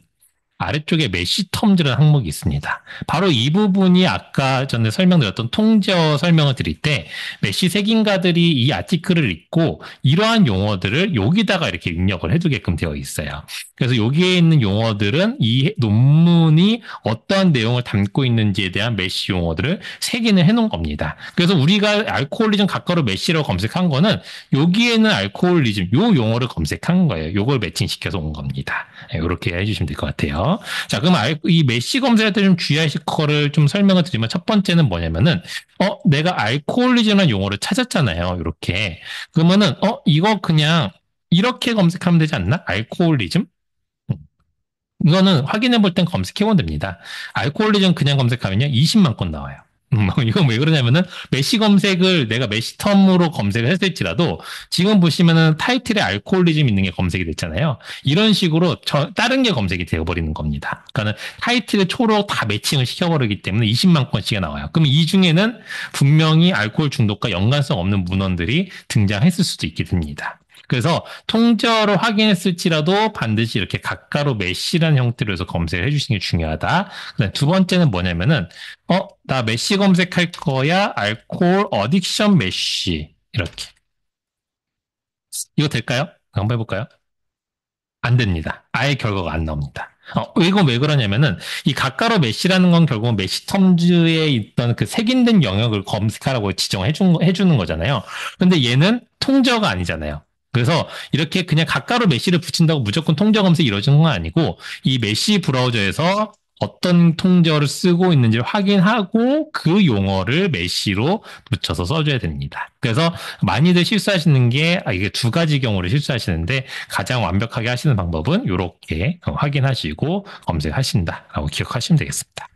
아래쪽에 메시텀즈라는 항목이 있습니다. 바로 이 부분이 아까 전에 설명드렸던 통제어 설명을 드릴 때 메시 색인가들이 이 아티클을 읽고 이러한 용어들을 여기다가 이렇게 입력을 해두게끔 되어 있어요. 그래서 여기에 있는 용어들은 이 논문이 어떠한 내용을 담고 있는지에 대한 메시 용어들을 색인을 해놓은 겁니다. 그래서 우리가 알코올리즘 가까로 메시라고 검색한 거는 여기에는 알코올리즘 요 용어를 검색한 거예요. 요걸 매칭시켜서 온 겁니다. 이렇게 해주시면 될 것 같아요. 자, 그럼 이 메시 검색할 때 좀 주의하실 거를 좀 설명을 드리면 첫 번째는 뭐냐면은, 내가 알코올리즘이라는 용어를 찾았잖아요. 이렇게. 그러면은, 이거 그냥 이렇게 검색하면 되지 않나? 알코올리즘? 이거는 확인해 볼 땐 검색해 보면 됩니다. 알코올리즘 그냥 검색하면요. 20만 건 나와요. 이건 왜 그러냐면은 메시 검색을 내가 메시텀으로 검색을 했을지라도 지금 보시면은 타이틀에 알코올리즘 있는 게 검색이 됐잖아요. 이런 식으로 다른 게 검색이 되어버리는 겁니다. 그러니까는 타이틀에 초록 다 매칭을 시켜버리기 때문에 20만 건씩이 나와요. 그럼 이 중에는 분명히 알코올 중독과 연관성 없는 문헌들이 등장했을 수도 있게 됩니다. 그래서 통째로 확인했을지라도 반드시 이렇게 가까로 메시라는 형태로 해서 검색을 해주시는 게 중요하다. 그다음에 두 번째는 뭐냐면은, 나 메시 검색할 거야. 알코올 어딕션 메시. 이렇게. 이거 될까요? 한번 해볼까요? 안 됩니다. 아예 결과가 안 나옵니다. 이건 왜 그러냐면은 이 가까로 메시라는 건 결국은 메시텀즈에 있던 그 색인된 영역을 검색하라고 해주는 거잖아요. 근데 얘는 통저가 아니잖아요. 그래서 이렇게 그냥 가까로 메시를 붙인다고 무조건 통저 검색이 이루어지는 건 아니고 이 메시 브라우저에서 어떤 통저를 쓰고 있는지를 확인하고 그 용어를 메시로 붙여서 써줘야 됩니다. 그래서 많이들 실수하시는 게 이게 두 가지 경우를 실수하시는데 가장 완벽하게 하시는 방법은 이렇게 확인하시고 검색하신다라고 기억하시면 되겠습니다.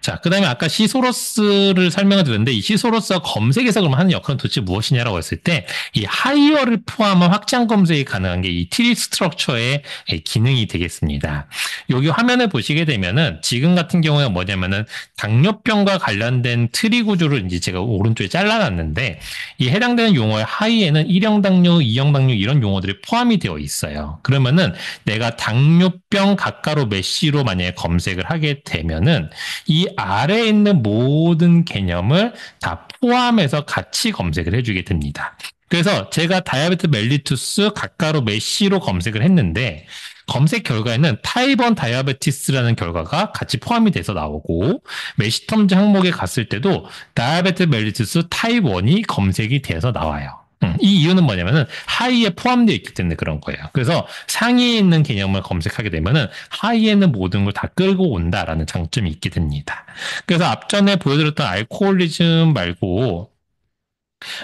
자, 그 다음에 아까 시소로스를 설명을 드렸는데 이 시소로스가 검색에서 그럼 하는 역할은 도대체 무엇이냐라고 했을 때 이 하이어를 포함한 확장 검색이 가능한 게 이 트리 스트럭처의 기능이 되겠습니다. 여기 화면을 보시게 되면은 지금 같은 경우에 뭐냐면은 당뇨병과 관련된 트리 구조를 이제 제가 오른쪽에 잘라놨는데 이 해당되는 용어의 하이에는 1형 당뇨, 2형 당뇨 이런 용어들이 포함이 되어 있어요. 그러면은 내가 당뇨병 가까로 메시로 만약에 검색을 하게 되면은 이 아래에 있는 모든 개념을 다 포함해서 같이 검색을 해주게 됩니다. 그래서 제가 다이아베트 멜리투스 가까로 메시로 검색을 했는데 검색 결과에는 타입 1 다이아베티스라는 결과가 같이 포함이 돼서 나오고 메시텀즈 항목에 갔을 때도 다이아베트 멜리투스 타입 1이 검색이 돼서 나와요. 이 이유는 뭐냐면은 하이에 포함되어 있기 때문에 그런 거예요. 그래서 상위에 있는 개념을 검색하게 되면은 하이에 있는 모든 걸 다 끌고 온다라는 장점이 있게 됩니다. 그래서 앞전에 보여드렸던 알코올리즘 말고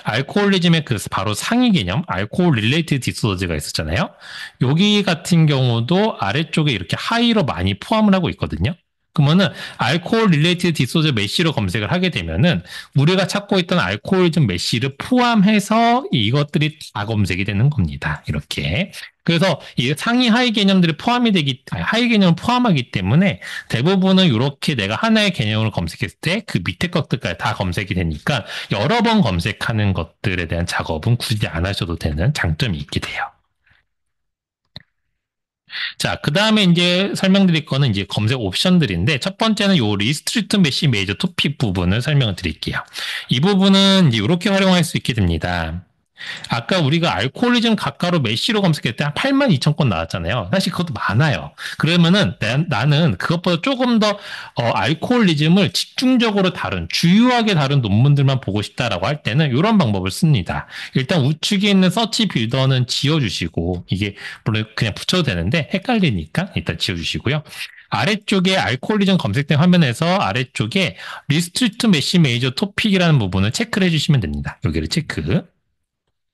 알코올리즘의 그 바로 상위 개념, 알코올 릴레이티드 디소더즈가 있었잖아요. 여기 같은 경우도 아래쪽에 이렇게 하이로 많이 포함을 하고 있거든요. 그러면은 알코올 릴레이티드 디소저 메시로 검색을 하게 되면은 우리가 찾고 있던 알코올즘 메시를 포함해서 이것들이 다 검색이 되는 겁니다. 이렇게. 그래서 이 상위 하위 개념들이 하위 개념을 포함하기 때문에 대부분은 이렇게 내가 하나의 개념을 검색했을 때 그 밑에 것들까지 다 검색이 되니까 여러 번 검색하는 것들에 대한 작업은 굳이 안 하셔도 되는 장점이 있게 돼요. 자, 그 다음에 이제 설명드릴 거는 이제 검색 옵션들인데, 첫 번째는 요 리스트리트 메시 메이저 토픽 부분을 설명을 드릴게요. 이 부분은 이제 이렇게 활용할 수 있게 됩니다. 아까 우리가 알코올리즘 가까로 메시로 검색했을 때 한 8만 2천 건 나왔잖아요. 사실 그것도 많아요. 그러면은 나는 그것보다 조금 더 알코올리즘을 집중적으로 주요하게 다룬 논문들만 보고 싶다라고 할 때는 이런 방법을 씁니다. 일단 우측에 있는 서치 빌더는 지워주시고 이게 물론 그냥 붙여도 되는데 헷갈리니까 일단 지워주시고요. 아래쪽에 알코올리즘 검색된 화면에서 아래쪽에 리스트리트 메시 메이저 토픽이라는 부분을 체크를 해주시면 됩니다. 여기를 체크.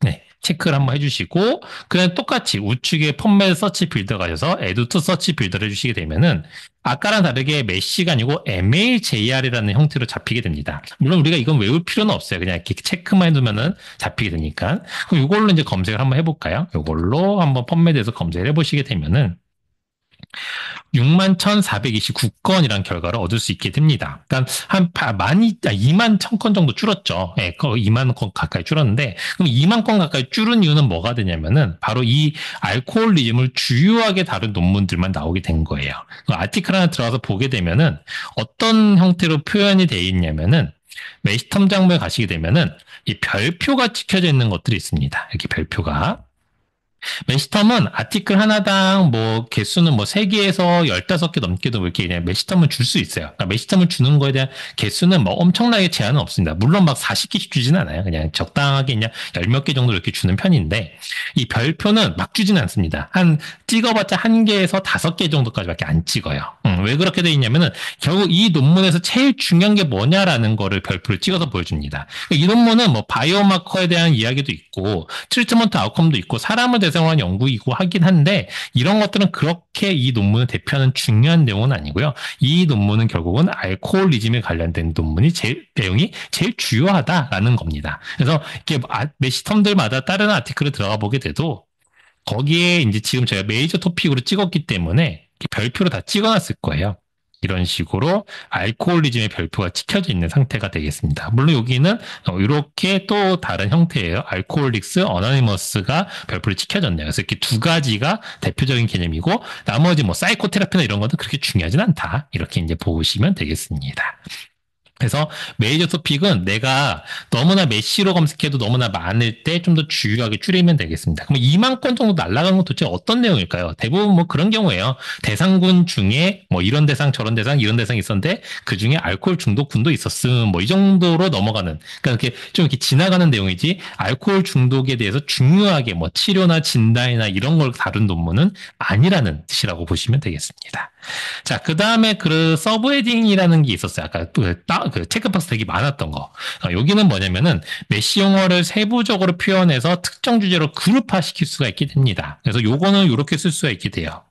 네. 체크를 한번 해주시고, 그냥 똑같이 우측에 펌메드 서치 빌더 가셔서 add to 서치 빌더를 해주시게 되면은, 아까랑 다르게 메시가 아니고 MAJR이라는 형태로 잡히게 됩니다. 물론 우리가 이건 외울 필요는 없어요. 그냥 이렇게 체크만 해두면은 잡히게 되니까. 그럼 이걸로 이제 검색을 한번 해볼까요? 이걸로 한번 펌메드에서 검색을 해보시게 되면은, 61,429건이라는 결과를 얻을 수 있게 됩니다. 그러니까 한 2만 1,000건 정도 줄었죠. 예, 그 2만 건 가까이 줄었는데, 그럼 2만 건 가까이 줄은 이유는 뭐가 되냐면은 바로 이 알코올리즘을 주요하게 다룬 논문들만 나오게 된 거예요. 그 아티클 하나 들어가서 보게 되면은 어떤 형태로 표현이 돼 있냐면은 메시텀 장부에 가시게 되면은 이 별표가 찍혀져 있는 것들이 있습니다. 이렇게 별표가. 메시텀은 아티클 하나당 뭐 개수는 뭐 3개에서 15개 넘게도 이렇게 그냥 메시텀을 줄 수 있어요. 그러니까 메시텀을 주는 거에 대한 개수는 뭐 엄청나게 제한은 없습니다. 물론 막 40개씩 주진 않아요. 그냥 적당하게 그냥 10몇 개 정도 이렇게 주는 편인데 이 별표는 막 주진 않습니다. 한 찍어봤자 1개에서 5개 정도까지밖에 안 찍어요. 왜 그렇게 돼 있냐면은 결국 이 논문에서 제일 중요한 게 뭐냐라는 거를 별표를 찍어서 보여줍니다. 이 논문은 뭐 바이오마커에 대한 이야기도 있고 트리트먼트 아웃컴도 있고 사람을 대상으로 한 연구이고 하긴 한데 이런 것들은 그렇게 이 논문을 대표하는 중요한 내용은 아니고요. 이 논문은 결국은 알코올리즘에 관련된 논문이 내용이 제일 주요하다라는 겁니다. 그래서 이렇게 메시텀들마다 다른 아티클을 들어가 보게 돼도 거기에 이제 지금 제가 메이저 토픽으로 찍었기 때문에 별표로 다 찍어놨을 거예요. 이런 식으로 알코올리즘의 별표가 찍혀져 있는 상태가 되겠습니다. 물론 여기는 이렇게 또 다른 형태예요. 알코올릭스, 어너니머스가 별표를 찍혀졌네요. 그래서 이렇게 두 가지가 대표적인 개념이고 나머지 뭐 사이코테라피나 이런 것도 그렇게 중요하진 않다. 이렇게 이제 보시면 되겠습니다. 그래서 메이저 토픽은 내가 너무나 메시로 검색해도 너무나 많을 때 좀 더 주요하게 줄이면 되겠습니다. 그럼 2만 건 정도 날아간 건 도대체 어떤 내용일까요? 대부분 뭐 그런 경우예요. 대상군 중에 뭐 이런 대상 저런 대상 이런 대상이 있었는데 그 중에 알코올 중독군도 있었음 뭐 이 정도로 넘어가는 그러니까 이렇게 좀 이렇게 지나가는 내용이지 알코올 중독에 대해서 중요하게 뭐 치료나 진단이나 이런 걸 다룬 논문은 아니라는 뜻이라고 보시면 되겠습니다. 자, 그 다음에 그 서브헤딩이라는 게 있었어요. 아까 그 체크박스 되게 많았던 거. 여기는 뭐냐면은 메시 용어를 세부적으로 표현해서 특정 주제로 그룹화 시킬 수가 있게 됩니다. 그래서 요거는 이렇게 쓸 수가 있게 돼요.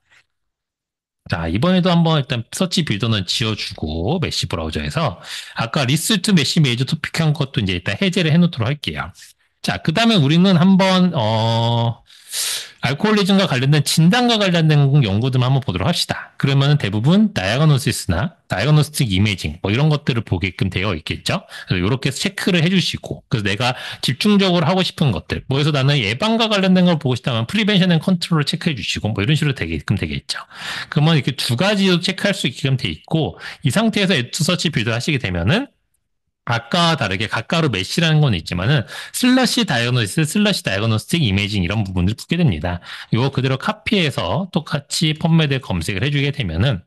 자, 이번에도 한번 일단 서치 빌더는 지워주고 메시 브라우저에서 아까 리스트 메시 메이저 토픽 한 것도 이제 일단 해제를 해놓도록 할게요. 자, 그 다음에 우리는 한번 알코올리즘과 관련된 진단과 관련된 연구들만 한번 보도록 합시다. 그러면 대부분 다이아그노시스나 다이아그노스틱 이미징 뭐 이런 것들을 보게끔 되어 있겠죠. 그래서 이렇게 체크를 해주시고 그래서 내가 집중적으로 하고 싶은 것들 뭐에서 나는 예방과 관련된 걸 보고 싶다면 프리벤션 앤 컨트롤을 체크해 주시고 뭐 이런 식으로 되게끔 되겠죠. 그러면 이렇게 두 가지도 체크할 수 있게끔 돼 있고 이 상태에서 에투 서치 빌드 하시게 되면은 아까와 다르게 가까로 메시라는 건 있지만은 슬러시 다이어노시스, 슬러시 다이어노스틱 이미징 이런 부분들을 붙게 됩니다. 이거 그대로 카피해서 똑같이 펌메드에 검색을 해주게 되면은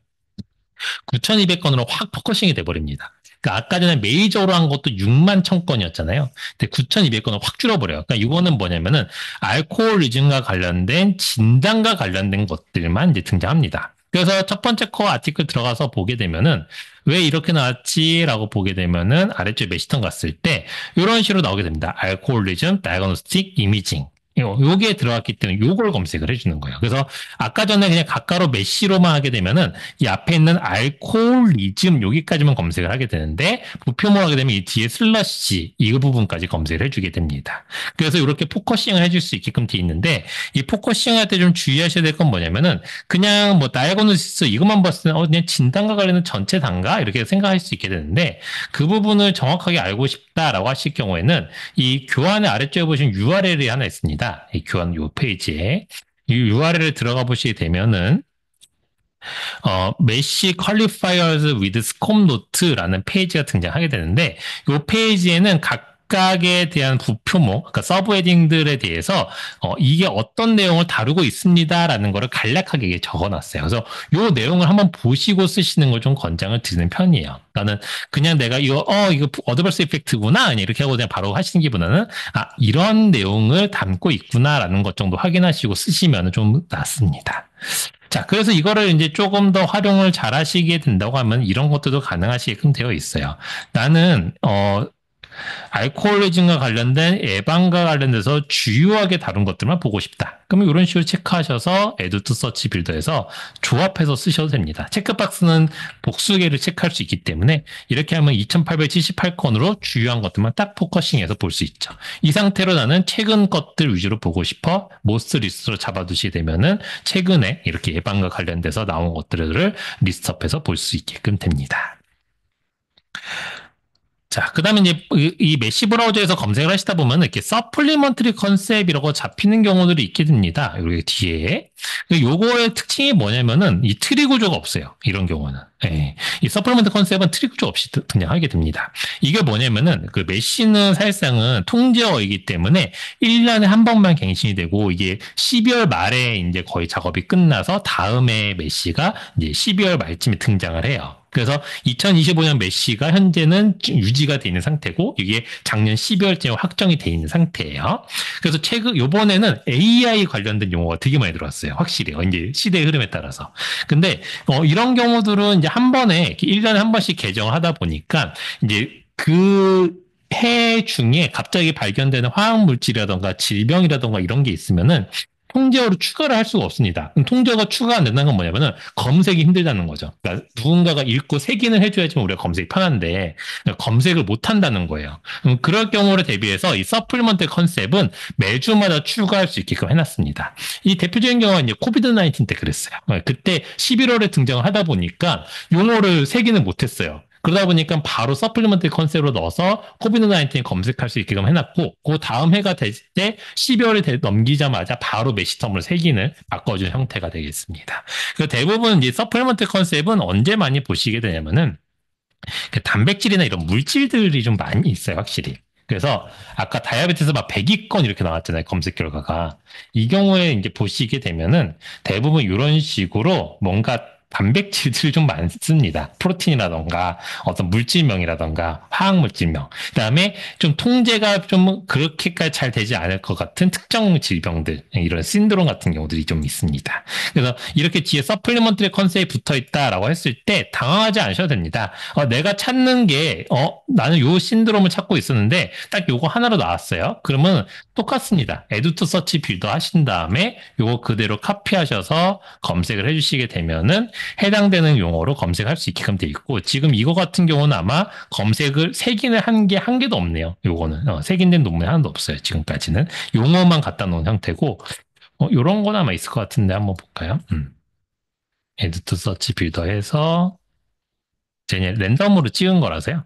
9,200건으로 확 포커싱이 돼버립니다. 그러니까 아까 전에 메이저로 한 것도 6만 1,000건이었잖아요. 근데 9,200건을 확 줄어버려요. 그러니까 이거는 뭐냐면은 알코올리즘과 관련된 진단과 관련된 것들만 이제 등장합니다. 그래서 첫 번째 코어 아티클 들어가서 보게 되면은 왜 이렇게 나왔지라고 보게 되면은 아래쪽 메시턴 갔을 때 이런 식으로 나오게 됩니다. 알코올리즘, 다이아그노스틱, 이미징. 요게 들어갔기 때문에 요걸 검색을 해주는 거예요. 그래서 아까 전에 그냥 가까로 메시로만 하게 되면은 이 앞에 있는 알코올리즘 여기까지만 검색을 하게 되는데 부표모 하게 되면 이 뒤에 슬러시 이 부분까지 검색을 해주게 됩니다. 그래서 이렇게 포커싱을 해줄 수 있게끔 돼 있는데 이 포커싱 할 때 좀 주의하셔야 될 건 뭐냐면은 그냥 뭐 다이아그노시스 이것만 봤을 때 그냥 진단과 관련된 전체 단가 이렇게 생각할 수 있게 되는데 그 부분을 정확하게 알고 싶다라고 하실 경우에는 이 교환의 아래쪽에 보시면 URL이 하나 있습니다. 이 교환 요 페이지에 이 URL을 들어가 보시게 되면은 메시 퀄리파이어즈 위드 스콥 노트라는 페이지가 등장하게 되는데 이 페이지에는 각각에 대한 부표목, 그러니까 서브 헤딩들에 대해서 이게 어떤 내용을 다루고 있습니다라는 거를 간략하게 적어놨어요. 그래서 이 내용을 한번 보시고 쓰시는 걸 좀 권장을 드리는 편이에요. 그러니까는 그냥 내가 이거 어드버스 이펙트구나 이렇게 하고 그냥 바로 하시는 기보다는 이런 내용을 담고 있구나라는 것 정도 확인하시고 쓰시면 좀 낫습니다. 자, 그래서 이거를 이제 조금 더 활용을 잘 하시게 된다고 하면 이런 것들도 가능하시게끔 되어 있어요. 나는, 알코올리즘과 관련된 예방과 관련돼서 주요하게 다룬 것들만 보고 싶다. 그러면 이런 식으로 체크하셔서 에듀투 서치 빌더에서 조합해서 쓰셔도 됩니다. 체크박스는 복수개를 체크할 수 있기 때문에 이렇게 하면 2878건으로 주요한 것들만 딱 포커싱해서 볼 수 있죠. 이 상태로 나는 최근 것들 위주로 보고 싶어 모스트 리스트로 잡아두시게 되면은 최근에 이렇게 예방과 관련돼서 나온 것들을 리스트업해서 볼 수 있게끔 됩니다. 자, 그 다음에 이제 이 메시 브라우저에서 검색을 하시다 보면 이렇게 서플리먼터리 컨셉이라고 잡히는 경우들이 있게 됩니다. 여기 뒤에. 요거의 특징이 뭐냐면은 이 트리 구조가 없어요. 이런 경우는. 예. 이 서플리먼트 컨셉은 트리 구조 없이 등장하게 됩니다. 이게 뭐냐면은 그 메시는 사실상은 통제어이기 때문에 1년에 한 번만 갱신이 되고 이게 12월 말에 이제 거의 작업이 끝나서 다음에 메시가 이제 12월 말쯤에 등장을 해요. 그래서 2025년 메시가 현재는 유지가 되어 있는 상태고 이게 작년 12월쯤에 확정이 되어 있는 상태예요. 그래서 요번에는 AI 관련된 용어가 되게 많이 들어왔어요. 확실히 이제 시대의 흐름에 따라서. 근데 이런 경우들은 이제 한 번에 1년에 한 번씩 개정을 하다 보니까 이제 그 해 중에 갑자기 발견되는 화학 물질이라던가 질병이라던가 이런 게 있으면은 통제어로 추가를 할 수가 없습니다. 통제어가 추가가 안 된다는 건 뭐냐면은 검색이 힘들다는 거죠. 그러니까 누군가가 읽고 색인을 해줘야지만 우리가 검색이 편한데 검색을 못 한다는 거예요. 그럴 경우를 대비해서 이 서플리먼트 컨셉은 매주마다 추가할 수 있게끔 해놨습니다. 이 대표적인 경우가 이제 코비드 19 때 그랬어요. 그때 11월에 등장을 하다 보니까 용어를 색인을 못했어요. 그러다 보니까 바로 서플리먼트 컨셉으로 넣어서 코비드 19 검색할 수 있게끔 해놨고 그 다음 해가 될 때 12월이 넘기자마자 바로 메시텀으로 색인을 바꿔준 형태가 되겠습니다. 그 대부분 이제 서플리먼트 컨셉은 언제 많이 보시게 되냐면은 그 단백질이나 이런 물질들이 좀 많이 있어요, 확실히. 그래서 아까 다이아베티스 막 102건 이렇게 나왔잖아요, 검색 결과가. 이 경우에 이제 보시게 되면은 대부분 이런 식으로 뭔가 단백질들이 좀 많습니다. 프로틴이라던가 어떤 물질명이라던가 화학물질명. 그다음에 좀 통제가 좀 그렇게까지 잘 되지 않을 것 같은 특정 질병들, 이런 신드롬 같은 경우들이 좀 있습니다. 그래서 이렇게 뒤에 서플리먼트리 컨셉이 붙어 있다라고 했을 때 당황하지 않으셔도 됩니다. 내가 찾는 게 나는 요 신드롬을 찾고 있었는데 딱 요거 하나로 나왔어요. 그러면 똑같습니다. 에듀투 서치 빌더 하신 다음에 요거 그대로 카피하셔서 검색을 해주시게 되면은 해당되는 용어로 검색할 수 있게끔 돼 있고 지금 이거 같은 경우는 아마 검색을 색인을 한 게 한 개도 없네요. 요거는 색인된 논문이 하나도 없어요. 지금까지는 용어만 갖다 놓은 형태고 요런 건 아마 있을 것 같은데 한번 볼까요? 에디트 서치 빌더에서 제 랜덤으로 찍은 거라서요.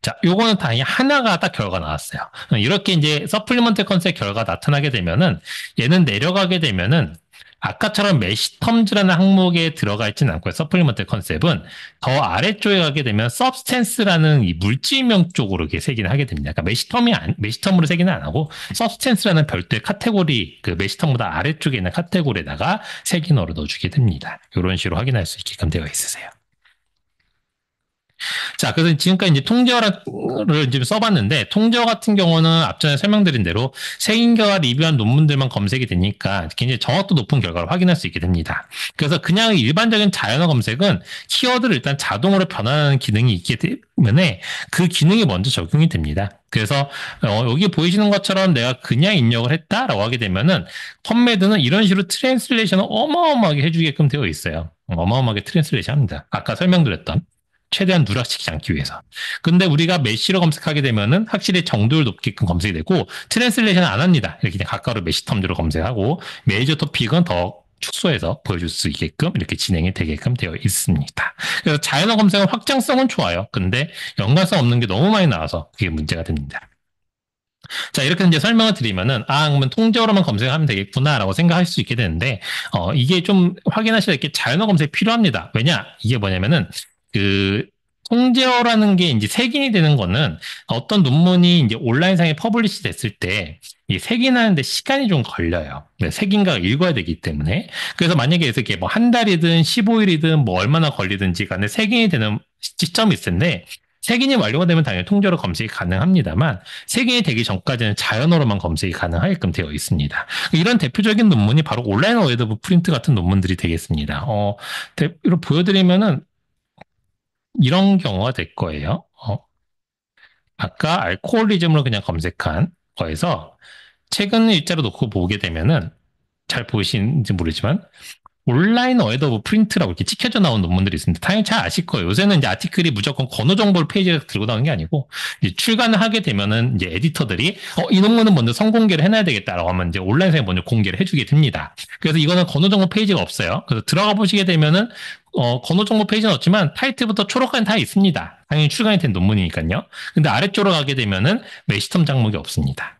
자, 요거는 다행히 하나가 딱 결과가 나왔어요. 이렇게 이제 서플리먼트 컨셉 결과가 나타나게 되면은 얘는 내려가게 되면은 아까처럼 메시텀즈라는 항목에 들어가 있지는 않고요. 서플리먼트 컨셉은 더 아래쪽에 가게 되면 substance라는 이 물질명 쪽으로 이렇게 세기는 하게 됩니다. 그러니까 메시텀으로 세기는 안 하고 substance라는 별도의 카테고리, 그 메시텀보다 아래쪽에 있는 카테고리에다가 세기너로 넣어주게 됩니다. 이런 식으로 확인할 수 있게끔 되어 있으세요. 자, 그래서 지금까지 이제 통제어를 이제 써봤는데, 통제어 같은 경우는 앞전에 설명드린 대로 세인가가 리뷰한 논문들만 검색이 되니까 굉장히 정확도 높은 결과를 확인할 수 있게 됩니다. 그래서 그냥 일반적인 자연어 검색은 키워드를 일단 자동으로 변환하는 기능이 있기 때문에 그 기능이 먼저 적용이 됩니다. 그래서 여기 보이시는 것처럼 내가 그냥 입력을 했다라고 하게 되면은 펌메드는 이런 식으로 트랜슬레이션을 어마어마하게 해주게끔 되어 있어요. 어마어마하게 트랜슬레이션 합니다. 아까 설명드렸던. 최대한 누락시키지 않기 위해서. 근데 우리가 메시로 검색하게 되면은 확실히 정도를 높게끔 검색이 되고 트랜슬레이션은 안 합니다. 이렇게 그냥 가까로 메시 텀즈로 검색하고 메이저 토픽은 더 축소해서 보여줄 수 있게끔 이렇게 진행이 되게끔 되어 있습니다. 그래서 자연어 검색은 확장성은 좋아요. 근데 연관성 없는 게 너무 많이 나와서 그게 문제가 됩니다. 자, 이렇게 이제 설명을 드리면은, 그러면 통제어로만 검색하면 되겠구나라고 생각할 수 있게 되는데, 이게 좀 확인하셔야 될 게 자연어 검색이 필요합니다. 왜냐? 이게 뭐냐면은, 그 통제어라는 게 이제 색인이 되는 거는 어떤 논문이 이제 온라인상에 퍼블리시 됐을 때 이 색인하는데 시간이 좀 걸려요. 색인가가 읽어야 되기 때문에. 그래서 만약에 이렇게 뭐 한 달이든 15일이든 뭐 얼마나 걸리든지 간에 색인이 되는 시점이 있을 텐데 색인이 완료가 되면 당연히 통제어로 검색이 가능합니다만 색인이 되기 전까지는 자연어로만 검색이 가능하게끔 되어 있습니다. 이런 대표적인 논문이 바로 온라인 어웨더브 프린트 같은 논문들이 되겠습니다. 이렇게 보여드리면은 이런 경우가 될 거예요. 아까 알코올리즘으로 그냥 검색한 거에서 최근 일자로 놓고 보게 되면은 잘 보이시는지 모르지만 온라인 어에더브 프린트라고 이렇게 찍혀져 나온 논문들이 있습니다. 당연히 잘 아실 거예요. 요새는 이제 아티클이 무조건 건어 정보를 페이지에 들고 나오는 게 아니고, 이제 출간을 하게 되면은 이제 에디터들이, 이 논문은 먼저 선공개를 해놔야 되겠다라고 하면 이제 온라인상에 먼저 공개를 해주게 됩니다. 그래서 이거는 건어 정보 페이지가 없어요. 그래서 들어가 보시게 되면은, 건어 정보 페이지는 없지만 타이틀부터 초록까지 다 있습니다. 당연히 출간이 된 논문이니까요. 근데 아래쪽으로 가게 되면은 메시텀 장목이 없습니다.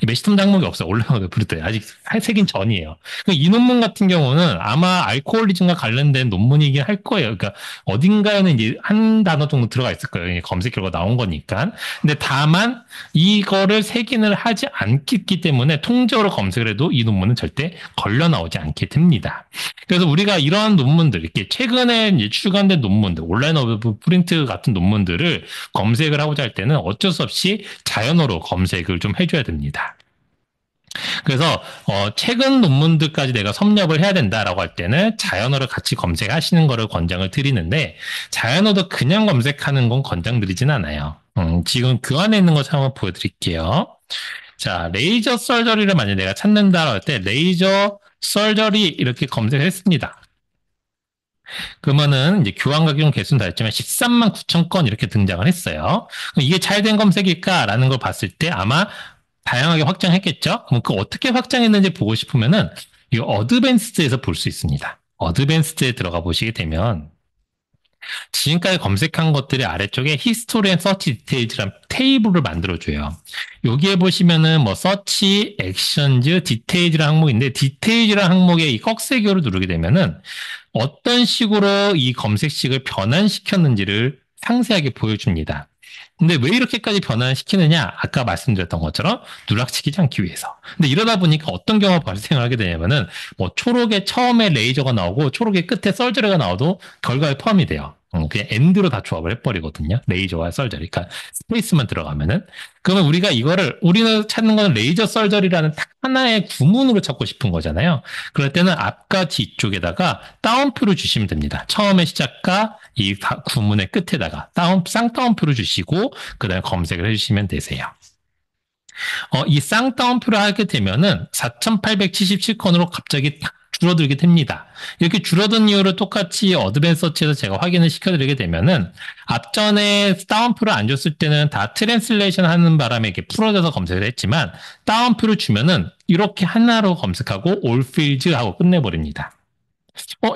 이 메시텀 장목이 없어요. 온라인 브루트 아직 새긴 전이에요. 이 논문 같은 경우는 아마 알코올리즘과 관련된 논문이긴 할 거예요. 그러니까 어딘가에는 이제 한 단어 정도 들어가 있을 거예요. 검색 결과 나온 거니까. 근데 다만 이거를 색인을 하지 않기 때문에 통째로 검색을 해도 이 논문은 절대 걸려 나오지 않게 됩니다. 그래서 우리가 이러한 논문들, 이렇게 최근에 이제 출간된 논문들, 온라인 오브 프린트 같은 논문들을 검색을 하고자 할 때는 어쩔 수 없이 자연어로 검색을 좀 해줘야 됩니다. 그래서 최근 논문들까지 내가 섭렵을 해야 된다라고 할 때는 자연어를 같이 검색하시는 거를 권장을 드리는데, 자연어도 그냥 검색하는 건 권장드리진 않아요. 지금 그 안에 있는 것을 한번 보여드릴게요. 자, 레이저 설저리를 만약에 내가 찾는다라고 할 때 레이저 설저리 이렇게 검색을 했습니다. 그러면은 이제 교환 가격 개수는 다 했지만 13만 9천 건 이렇게 등장을 했어요. 이게 잘된 검색일까라는 걸 봤을 때 아마 다양하게 확장했겠죠? 그럼 그 어떻게 확장했는지 보고 싶으면은 이 어드밴스드에서 볼 수 있습니다. 어드밴스드에 들어가 보시게 되면 지금까지 검색한 것들의 아래쪽에 히스토리 앤 서치 디테일즈란 테이블을 만들어줘요. 여기에 보시면은 뭐 서치, 액션즈, 디테일즈라는 항목인데, 디테일즈라는 항목에 이 꺽쇠기호를 누르게 되면은 어떤 식으로 이 검색식을 변환시켰는지를 상세하게 보여줍니다. 근데 왜 이렇게까지 변환시키느냐? 아까 말씀드렸던 것처럼 누락시키지 않기 위해서. 근데 이러다 보니까 어떤 경우가 발생을 하게 되냐면은 뭐 초록에 처음에 레이저가 나오고 초록의 끝에 썰저리가 나와도 결과에 포함이 돼요. 그냥 엔드로 다 조합을 해버리거든요. 레이저와 썰저리. 그러니까 스페이스만 들어가면은. 그러면 우리가 우리는 찾는 건 레이저 썰저리라는 딱 하나의 구문으로 찾고 싶은 거잖아요. 그럴 때는 앞과 뒤쪽에다가 따옴표를 주시면 됩니다. 처음에 시작과 이 구문의 끝에다가 쌍따옴표를 주시고 그다음에 검색을 해주시면 되세요. 이 쌍따옴표를 하게 되면은 4,877건으로 갑자기 딱 줄어들게 됩니다. 이렇게 줄어든 이유를 똑같이 어드밴스 서치에서 제가 확인을 시켜드리게 되면은 앞전에 따옴표를 안 줬을 때는 다 트랜슬레이션 하는 바람에 이렇게 풀어져서 검색을 했지만 따옴표를 주면은 이렇게 하나로 검색하고 all fields 하고 끝내버립니다.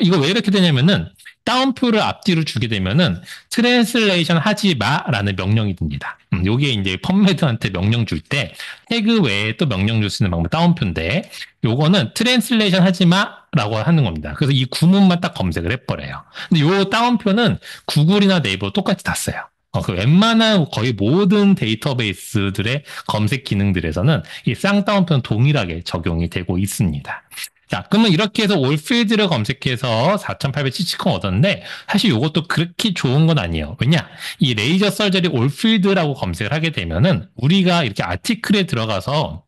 이거 왜 이렇게 되냐면은 따옴표를 앞뒤로 주게 되면은 트랜슬레이션 하지 마라는 명령이 듭니다. 요게 이제 펌메드한테 명령 줄 때 태그 외에 또 명령 줄 수 있는 방법 따옴표인데, 요거는 트랜슬레이션 하지 마라고 하는 겁니다. 그래서 이 구문만 딱 검색을 해버려요. 근데 요 따옴표는 구글이나 네이버 똑같이 다 써요. 그 웬만한 거의 모든 데이터베이스들의 검색 기능들에서는 이 쌍따옴표는 동일하게 적용이 되고 있습니다. 자, 그러면 이렇게 해서 올필드를 검색해서 4,870건 얻었는데, 사실 이것도 그렇게 좋은 건 아니에요. 왜냐? 이 레이저 설저리 올필드라고 검색을 하게 되면은 우리가 이렇게 아티클에 들어가서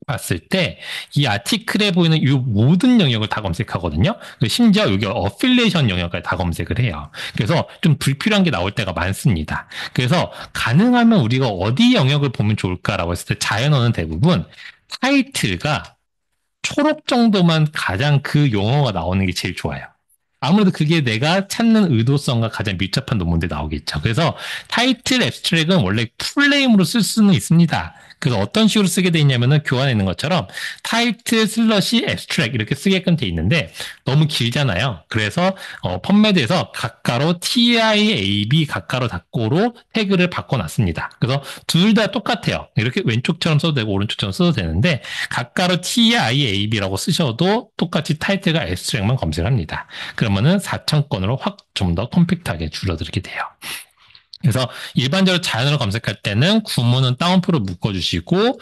봤을 때 이 아티클에 보이는 이 모든 영역을 다 검색하거든요. 심지어 여기 어필레이션 영역까지 다 검색을 해요. 그래서 좀 불필요한 게 나올 때가 많습니다. 그래서 가능하면 우리가 어디 영역을 보면 좋을까라고 했을 때 자연어는 대부분 타이틀과 초록 정도만 가장 그 용어가 나오는 게 제일 좋아요. 아무래도 그게 내가 찾는 의도성과 가장 밀접한 논문들이 나오겠죠. 그래서 타이틀 앱스트랙은 원래 풀네임으로 쓸 수는 있습니다. 그래서 어떤 식으로 쓰게 돼 있냐면은 교환에 있는 것처럼 타이틀 슬러시 앱스트랙 이렇게 쓰게끔 돼 있는데 너무 길잖아요. 그래서 펌메드에서 가까로 TIAB 가까로 닫고로 태그를 바꿔놨습니다. 그래서 둘 다 똑같아요. 이렇게 왼쪽처럼 써도 되고 오른쪽처럼 써도 되는데 가까로 TIAB라고 쓰셔도 똑같이 타이틀과 앱스트랙만 검색합니다. 그러면은 4,000건으로 확 좀 더 컴팩트하게 줄어들게 돼요. 그래서 일반적으로 자연어를 검색할 때는 구문은 따옴표로 묶어주시고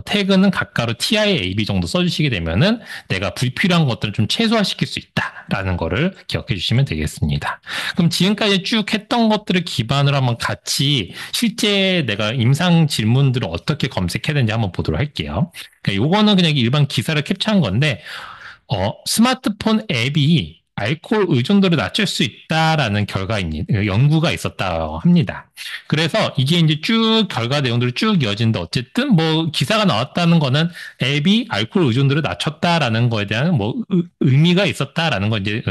태그는 가까로 TIAB 정도 써주시게 되면은 내가 불필요한 것들을 좀 최소화시킬 수 있다라는 거를 기억해 주시면 되겠습니다. 그럼 지금까지 쭉 했던 것들을 기반으로 한번 같이 실제 내가 임상 질문들을 어떻게 검색해야 되는지 한번 보도록 할게요. 그러니까 요거는 그냥 일반 기사를 캡처한 건데 스마트폰 앱이 알코올 의존도를 낮출 수 있다라는 연구가 있었다고 합니다. 그래서 이게 이제 쭉 결과 내용들이 쭉 이어지는데 어쨌든 뭐 기사가 나왔다는 거는 앱이 알코올 의존도를 낮췄다라는 거에 대한 뭐 의미가 있었다라는 걸 이제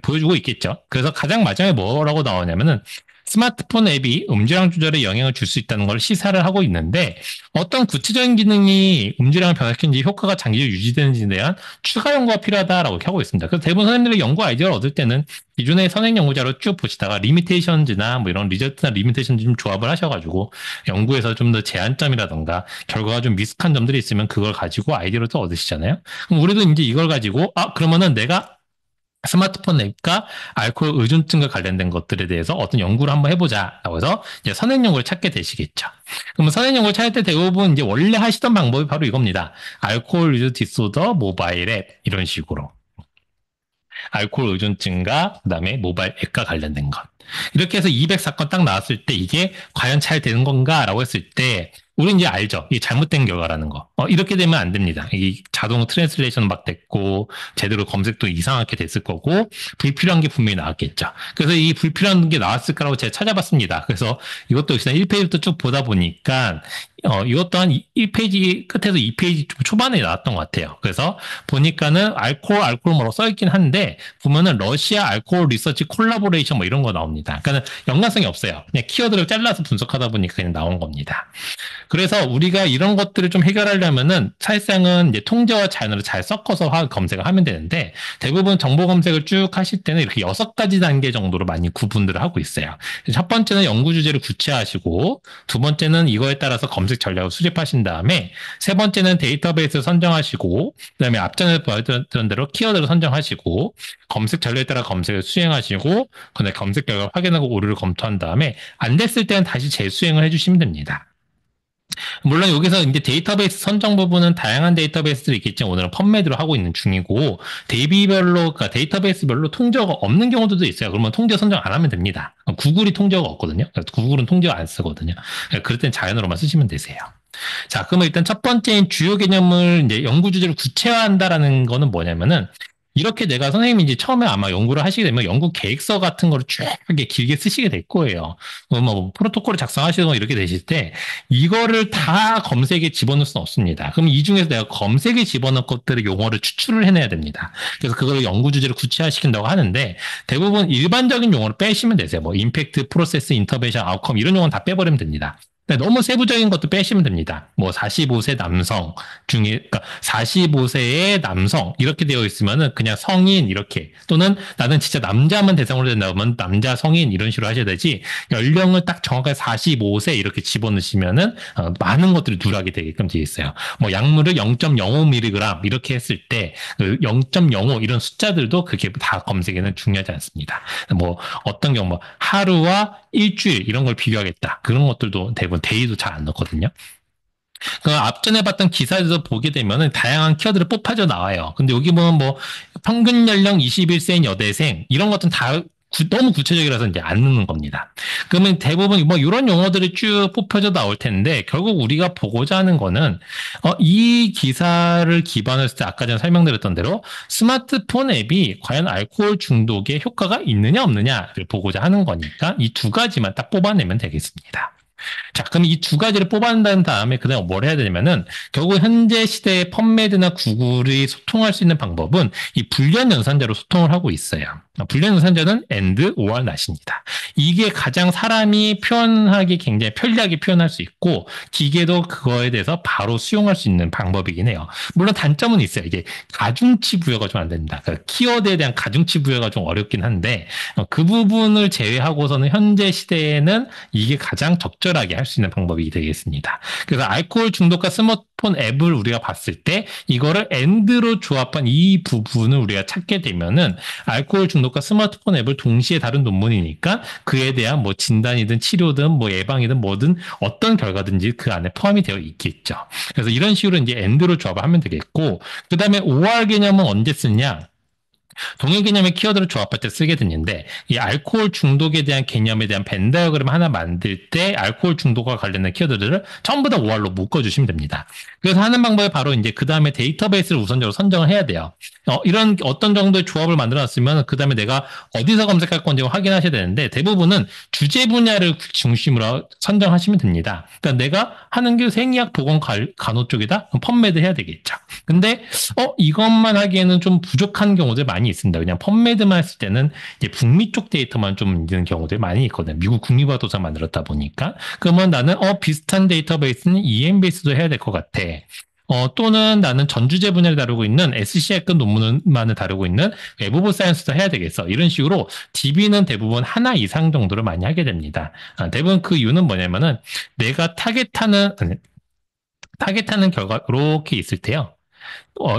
보여주고 있겠죠. 그래서 가장 마지막에 뭐라고 나오냐면은 스마트폰 앱이 음주량 조절에 영향을 줄 수 있다는 걸 시사를 하고 있는데 어떤 구체적인 기능이 음주량을 변화시키는지 효과가 장기적으로 유지되는지에 대한 추가 연구가 필요하다라고 이렇게 하고 있습니다. 그래서 대부분 선생님들이 연구 아이디어를 얻을 때는 기존의 선행 연구자료 쭉 보시다가 리미테이션즈나 뭐 이런 리저트나 리미테이션즈 좀 조합을 하셔가지고 연구에서 좀 더 제한점이라던가 결과가 좀 미숙한 점들이 있으면 그걸 가지고 아이디어를 또 얻으시잖아요. 그럼 우리도 이제 이걸 가지고 그러면은 내가 스마트폰 앱과 알코올 의존증과 관련된 것들에 대해서 어떤 연구를 한번 해보자라고 해서 이제 선행 연구를 찾게 되시겠죠. 그러면 선행 연구를 찾을 때 대부분 이제 원래 하시던 방법이 바로 이겁니다. 알코올 유저 디소더 모바일 앱 이런 식으로. 알코올 의존증과 그다음에 모바일 앱과 관련된 것. 이렇게 해서 200사건 딱 나왔을 때 이게 과연 잘 되는 건가라고 했을 때 우리 이제 알죠. 이게 잘못된 결과라는 거. 이렇게 되면 안 됩니다. 이 자동 트랜슬레이션 막 됐고 제대로 검색도 이상하게 됐을 거고 불필요한 게 분명히 나왔겠죠. 그래서 이 불필요한 게 나왔을 거라고 제가 찾아봤습니다. 그래서 이것도 역시나 1페이지부터 쭉 보다 보니까 이것 또한 1페이지 끝에서 2페이지 초반에 나왔던 것 같아요. 그래서 보니까는 알코올 뭐라고 써있긴 한데 보면은 러시아 알코올 리서치 콜라보레이션 뭐 이런 거 나옵니다. 그러니까 연관성이 없어요. 그냥 키워드를 잘라서 분석하다 보니까 그냥 나온 겁니다. 그래서 우리가 이런 것들을 좀 해결하려면은 사실상은 이제 통제와 자연어를 잘 섞어서 검색을 하면 되는데 대부분 정보 검색을 쭉 하실 때는 이렇게 6가지 단계 정도로 많이 구분들을 하고 있어요. 첫 번째는 연구 주제를 구체화하시고 두 번째는 이거에 따라서 검색 전략을 수립하신 다음에 세 번째는 데이터베이스 선정하시고 그다음에 앞전에 보여드렸던 대로 키워드를 선정하시고 검색 전략에 따라 검색을 수행하시고 그다음에 검색 결과 확인하고 오류를 검토한 다음에 안 됐을 때는 다시 재수행을 해주시면 됩니다. 물론 여기서 이제 데이터베이스 선정 부분은 다양한 데이터베이스들이 있겠지만 오늘은 펌메드로 하고 있는 중이고 그러니까 데이터베이스별로 통제가 없는 경우도 있어요. 그러면 통제 선정 안 하면 됩니다. 구글이 통제가 없거든요. 구글은 통제가 안 쓰거든요. 그럴 땐 자연어로만 쓰시면 되세요. 자, 그러면 일단 첫 번째인 주요 개념을 이제 연구 주제를 구체화한다라는 거는 뭐냐면은 이렇게 내가 선생님이 이제 처음에 아마 연구를 하시게 되면 연구 계획서 같은 거를 쭉 이렇게 길게 쓰시게 될 거예요. 뭐 프로토콜을 작성하시거나 이렇게 되실 때 이거를 다 검색에 집어넣을 수는 없습니다. 그럼 이 중에서 내가 검색에 집어넣을 것들의 용어를 추출을 해내야 됩니다. 그래서 그걸 연구 주제를 구체화시킨다고 하는데 대부분 일반적인 용어를 빼시면 되세요. 뭐 임팩트, 프로세스, 인터벤션, 아웃컴 이런 용어는 다 빼버리면 됩니다. 너무 세부적인 것도 빼시면 됩니다. 뭐 45세 남성 중에 그러니까 45세의 남성 이렇게 되어 있으면은 그냥 성인 이렇게 또는 나는 진짜 남자만 대상으로 된다면 남자 성인 이런 식으로 하셔야 되지 연령을 딱 정확하게 45세 이렇게 집어넣으시면은 많은 것들이 누락이 되게끔 되어 있어요. 뭐 약물을 0.05mg 이렇게 했을 때 0.05 이런 숫자들도 그게 다 검색에는 중요하지 않습니다. 뭐 어떤 경우 뭐 하루와 일주일 이런 걸 비교하겠다. 그런 것들도 대부분 데이도 잘 안 넣거든요. 그 앞전에 봤던 기사에서 보게 되면은 다양한 키워드를 뽑아져 나와요. 근데 여기 보면 뭐 평균 연령 21세인 여대생 이런 것들은 다 너무 구체적이라서 이제 안 넣는 겁니다. 그러면 대부분 뭐 이런 용어들이 쭉 뽑혀져 나올 텐데 결국 우리가 보고자 하는 거는 이 기사를 기반으로 해서 아까 전에 설명드렸던 대로 스마트폰 앱이 과연 알코올 중독에 효과가 있느냐 없느냐를 보고자 하는 거니까 이 두 가지만 딱 뽑아내면 되겠습니다. 자, 그럼 이 두 가지를 뽑아낸 다음에 그다음 뭘 해야 되냐면은 결국 현재 시대의 펌메드나 구글이 소통할 수 있는 방법은 이 불리한 연산자로 소통을 하고 있어요. 불리한 연산자는 and, or, not입니다. 이게 가장 사람이 표현하기 굉장히 편리하게 표현할 수 있고 기계도 그거에 대해서 바로 수용할 수 있는 방법이긴 해요. 물론 단점은 있어요. 이게 가중치 부여가 좀 안 됩니다. 그러니까 키워드에 대한 가중치 부여가 좀 어렵긴 한데 그 부분을 제외하고서는 현재 시대에는 이게 가장 적절하게 할 수 있는 방법이 되겠습니다. 그래서 알코올 중독과 스마트폰 앱을 우리가 봤을 때 이거를 and로 조합한 이 부분을 우리가 찾게 되면은 알코올 중독과 스마트폰 앱을 동시에 다룬 논문이니까 그에 대한 뭐 진단이든 치료든 뭐 예방이든 뭐든 어떤 결과든지 그 안에 포함이 되어 있겠죠. 그래서 이런 식으로 이제 and로 조합을 하면 되겠고 그 다음에 OR 개념은 언제 쓰냐? 동일 개념의 키워드를 조합할 때 쓰게 되는데 이 알코올 중독에 대한 개념에 대한 벤 다이어그램 하나 만들 때 알코올 중독과 관련된 키워드들을 전부 다 OR로 묶어주시면 됩니다. 그래서 하는 방법이 바로 이제 그 다음에 데이터베이스를 우선적으로 선정을 해야 돼요. 이런 어떤 정도의 조합을 만들어놨으면 그 다음에 내가 어디서 검색할 건지 확인하셔야 되는데 대부분은 주제 분야를 중심으로 선정하시면 됩니다. 그러니까 내가 하는 게 생의학, 보건, 간호 쪽이다? 그럼 펌메드 해야 되겠죠. 근데 이것만 하기에는 좀 부족한 경우들 많이 있습니다. 그냥 펌메드만 했을 때는 이제 북미 쪽 데이터만 좀 있는 경우들이 많이 있거든요. 미국 국립과도사 만들었다 보니까. 그러면 나는 비슷한 데이터베이스는 EMBS도 해야 될 것 같아. 또는 나는 전주제 분야를 다루고 있는 SCI급 논문만을 다루고 있는 웹 오브 사이언스도 해야 되겠어. 이런 식으로 DB는 대부분 하나 이상 정도를 많이 하게 됩니다. 대부분 그 이유는 뭐냐면은 내가 타겟하는 결과 이렇게 있을 때요.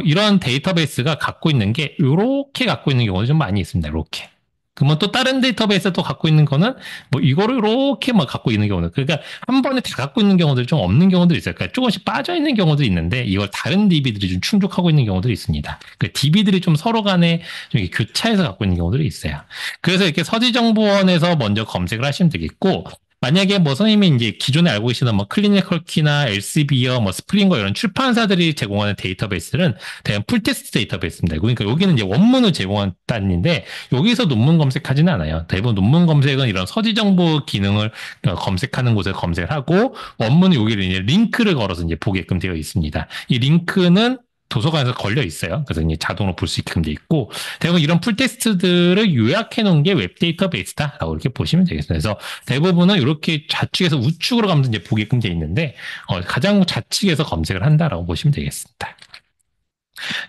이런 데이터베이스가 갖고 있는 게 이렇게 갖고 있는 경우도 좀 많이 있습니다. 이렇게. 그러면 또 다른 데이터베이스 또 갖고 있는 거는 뭐 이거를 이렇게 막 갖고 있는 경우는 그러니까 한 번에 다 갖고 있는 경우들이 좀 없는 경우도 있어요. 그러니까 조금씩 빠져 있는 경우도 있는데 이걸 다른 DB들이 좀 충족하고 있는 경우들이 있습니다. 그 DB들이 좀 서로 간에 좀 교차해서 갖고 있는 경우들이 있어요. 그래서 이렇게 서지정보원에서 먼저 검색을 하시면 되겠고 만약에 뭐 선생님이 이제 기존에 알고 계시던 뭐 클리니컬 키나 엘세비어, 뭐 스프링거 이런 출판사들이 제공하는 데이터베이스는 대부분 풀테스트 데이터베이스입니다. 그러니까 여기는 이제 원문을 제공한다는데 여기서 논문 검색하지는 않아요. 대부분 논문 검색은 이런 서지 정보 기능을 검색하는 곳에 검색을 하고 원문은 여기를 이제 링크를 걸어서 이제 보게끔 되어 있습니다. 이 링크는 도서관에서 걸려 있어요. 그래서 이제 자동으로 볼 수 있게끔 돼 있고, 대부분 이런 풀테스트들을 요약해 놓은 게 웹 데이터베이스다라고 이렇게 보시면 되겠습니다. 그래서 대부분은 이렇게 좌측에서 우측으로 가면서 이제 보게끔 돼 있는데, 가장 좌측에서 검색을 한다라고 보시면 되겠습니다.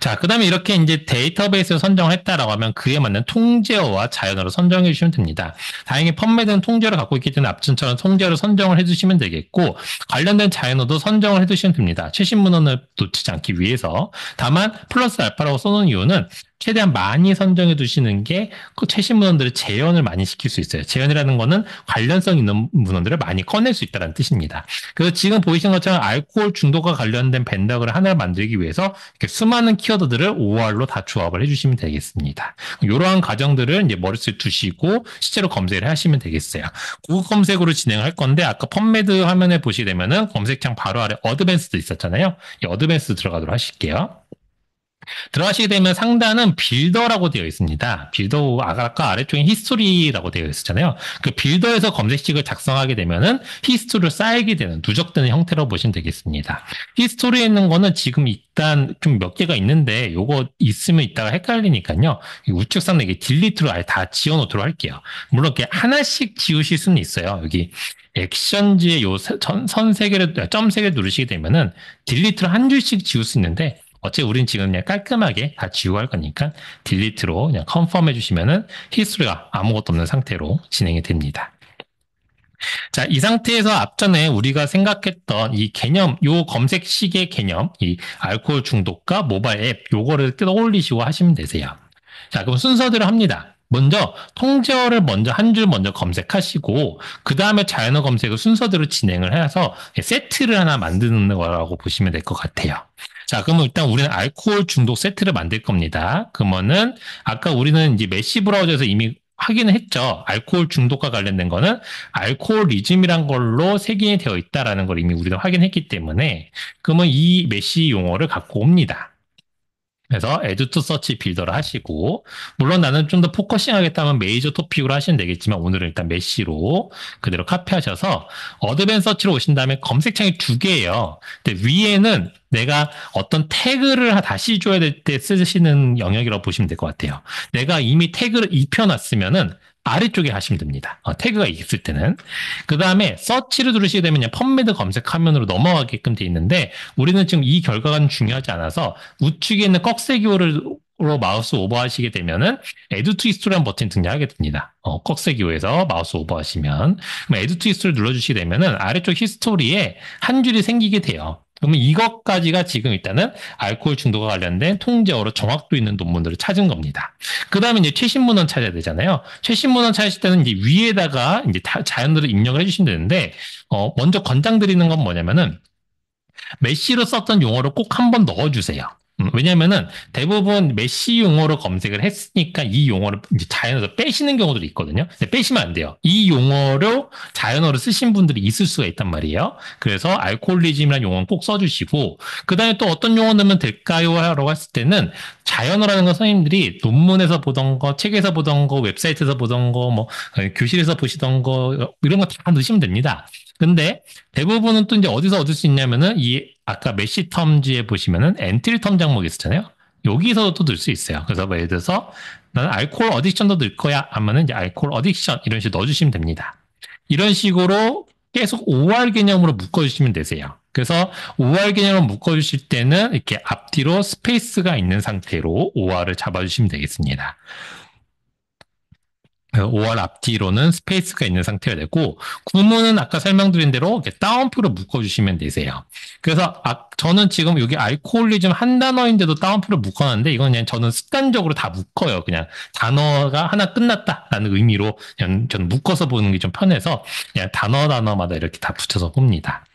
자, 그 다음에 이렇게 이제 데이터베이스를 선정을 했다라고 하면 그에 맞는 통제어와 자연어를 선정해 주시면 됩니다. 다행히 펌메드는 통제어를 갖고 있기 때문에 앞전처럼 통제어를 선정을 해주시면 되겠고 관련된 자연어도 선정을 해주시면 됩니다. 최신 문헌을 놓치지 않기 위해서. 다만 플러스 알파라고 써놓은 이유는 최대한 많이 선정해 두시는 게 그 최신 문헌들을 재현을 많이 시킬 수 있어요. 재현이라는 거는 관련성 있는 문헌들을 많이 꺼낼 수 있다는 뜻입니다. 그래서 지금 보이신 것처럼 알코올 중독과 관련된 벤더그를 하나를 만들기 위해서 이렇게 수많은 키워드들을 OR로 다 조합을 해주시면 되겠습니다. 이러한 과정들을 이제 머릿속에 두시고 실제로 검색을 하시면 되겠어요. 고급 검색으로 진행을 할 건데 아까 펌메드 화면에 보시게 되면은 검색창 바로 아래 어드밴스드 있었잖아요. 이 어드밴스드 들어가도록 하실게요. 들어가시게 되면 상단은 빌더라고 되어 있습니다. 빌더 아까 아래쪽에 히스토리라고 되어 있었잖아요. 그 빌더에서 검색식을 작성하게 되면은 히스토리를 쌓이게 되는 누적되는 형태로 보시면 되겠습니다. 히스토리에 있는 거는 지금 일단 좀 몇 개가 있는데 요거 있으면 이따가 헷갈리니까요. 우측 상단에 이게 딜리트로 아예 다 지워놓도록 할게요. 물론 이렇게 하나씩 지우실 수는 있어요. 여기 액션지의 요 선 세 개를 점 세 개 누르시게 되면은 딜리트로 한 줄씩 지울 수 있는데 어차피 우린 지금 그냥 깔끔하게 다 지우고 할 거니까 딜리트로 그냥 컨펌 해주시면은 히스토리가 아무것도 없는 상태로 진행이 됩니다. 자, 이 상태에서 앞전에 우리가 생각했던 이 개념, 요 검색식의 개념, 이 알코올 중독과 모바일 앱, 요거를 떠올리시고 하시면 되세요. 자, 그럼 순서대로 합니다. 먼저 통제어를 먼저 한 줄 먼저 검색하시고 그 다음에 자연어 검색을 순서대로 진행을 해서 세트를 하나 만드는 거라고 보시면 될 것 같아요. 자, 그러면 일단 우리는 알코올 중독 세트를 만들 겁니다. 그러면은 아까 우리는 이제 메시 브라우저에서 이미 확인을 했죠. 알코올 중독과 관련된 거는 알코올리즘이란 걸로 색인이 되어 있다라는 걸 이미 우리가 확인했기 때문에 그러면 이 메시 용어를 갖고 옵니다. 그래서 add to search 빌더를 하시고 물론 나는 좀 더 포커싱 하겠다면 메이저 토픽으로 하시면 되겠지만 오늘은 일단 메시로 그대로 카피하셔서 어드밴스 서치로 오신 다음에 검색창이 두 개예요. 근데 위에는 내가 어떤 태그를 다시 줘야 될 때 쓰시는 영역이라고 보시면 될 것 같아요. 내가 이미 태그를 입혀놨으면은 아래쪽에 하시면 됩니다. 태그가 있을 때는. 그 다음에 서치를 누르시게 되면 그냥 펌메드 검색 화면으로 넘어가게끔 돼 있는데 우리는 지금 이 결과가 중요하지 않아서 우측에 있는 꺽쇠기호로 마우스 오버하시게 되면은 Add to History라는 버튼이 등장하게 됩니다. 꺽쇠기호에서 마우스 오버하시면 그럼 Add to History 눌러주시게 되면은 아래쪽 히스토리에 한 줄이 생기게 돼요. 그러면 이것까지가 지금 일단은 알코올 중독과 관련된 통제어로 정확도 있는 논문들을 찾은 겁니다. 그 다음에 이제 최신 문헌 찾아야 되잖아요. 최신 문헌 찾으실 때는 이제 위에다가 이제 자연들을 입력을 해주시면 되는데, 먼저 권장드리는 건 뭐냐면은, 메시로 썼던 용어를 꼭 한 번 넣어주세요. 왜냐면은 대부분 메시 용어로 검색을 했으니까 이 용어를 이제 자연어로 빼시는 경우들이 있거든요. 근데 빼시면 안 돼요. 이 용어로 자연어로 쓰신 분들이 있을 수가 있단 말이에요. 그래서 알코올리즘이라는 용어는 꼭 써주시고, 그 다음에 또 어떤 용어 넣으면 될까요? 라고 했을 때는 자연어라는 건 선생님들이 논문에서 보던 거, 책에서 보던 거, 웹사이트에서 보던 거, 뭐, 교실에서 보시던 거, 이런 거 다 넣으시면 됩니다. 근데 대부분은 또 이제 어디서 얻을 수 있냐면은 이 아까 메시 텀즈에 보시면은 엔트리 텀 장목이 있었잖아요. 여기서 또 넣을 수 있어요. 그래서 뭐 예를 들어서 나는 알코올 어딕션도 넣을 거야 하면은 이제 알코올 어딕션 이런 식으로 넣어주시면 됩니다. 이런 식으로 계속 OR 개념으로 묶어주시면 되세요. 그래서 OR 개념으로 묶어주실 때는 이렇게 앞뒤로 스페이스가 있는 상태로 OR을 잡아주시면 되겠습니다. 5월 앞뒤로는 스페이스가 있는 상태가 되고 구문은 아까 설명드린 대로 이렇게 따옴표로 묶어주시면 되세요. 그래서 저는 지금 여기 알코올리즘 한 단어인데도 따옴표로 묶어놨는데 이건 그냥 저는 습관적으로 다 묶어요. 그냥 단어가 하나 끝났다라는 의미로 그냥 저는 묶어서 보는 게 좀 편해서 그냥 단어마다 이렇게 다 붙여서 봅니다.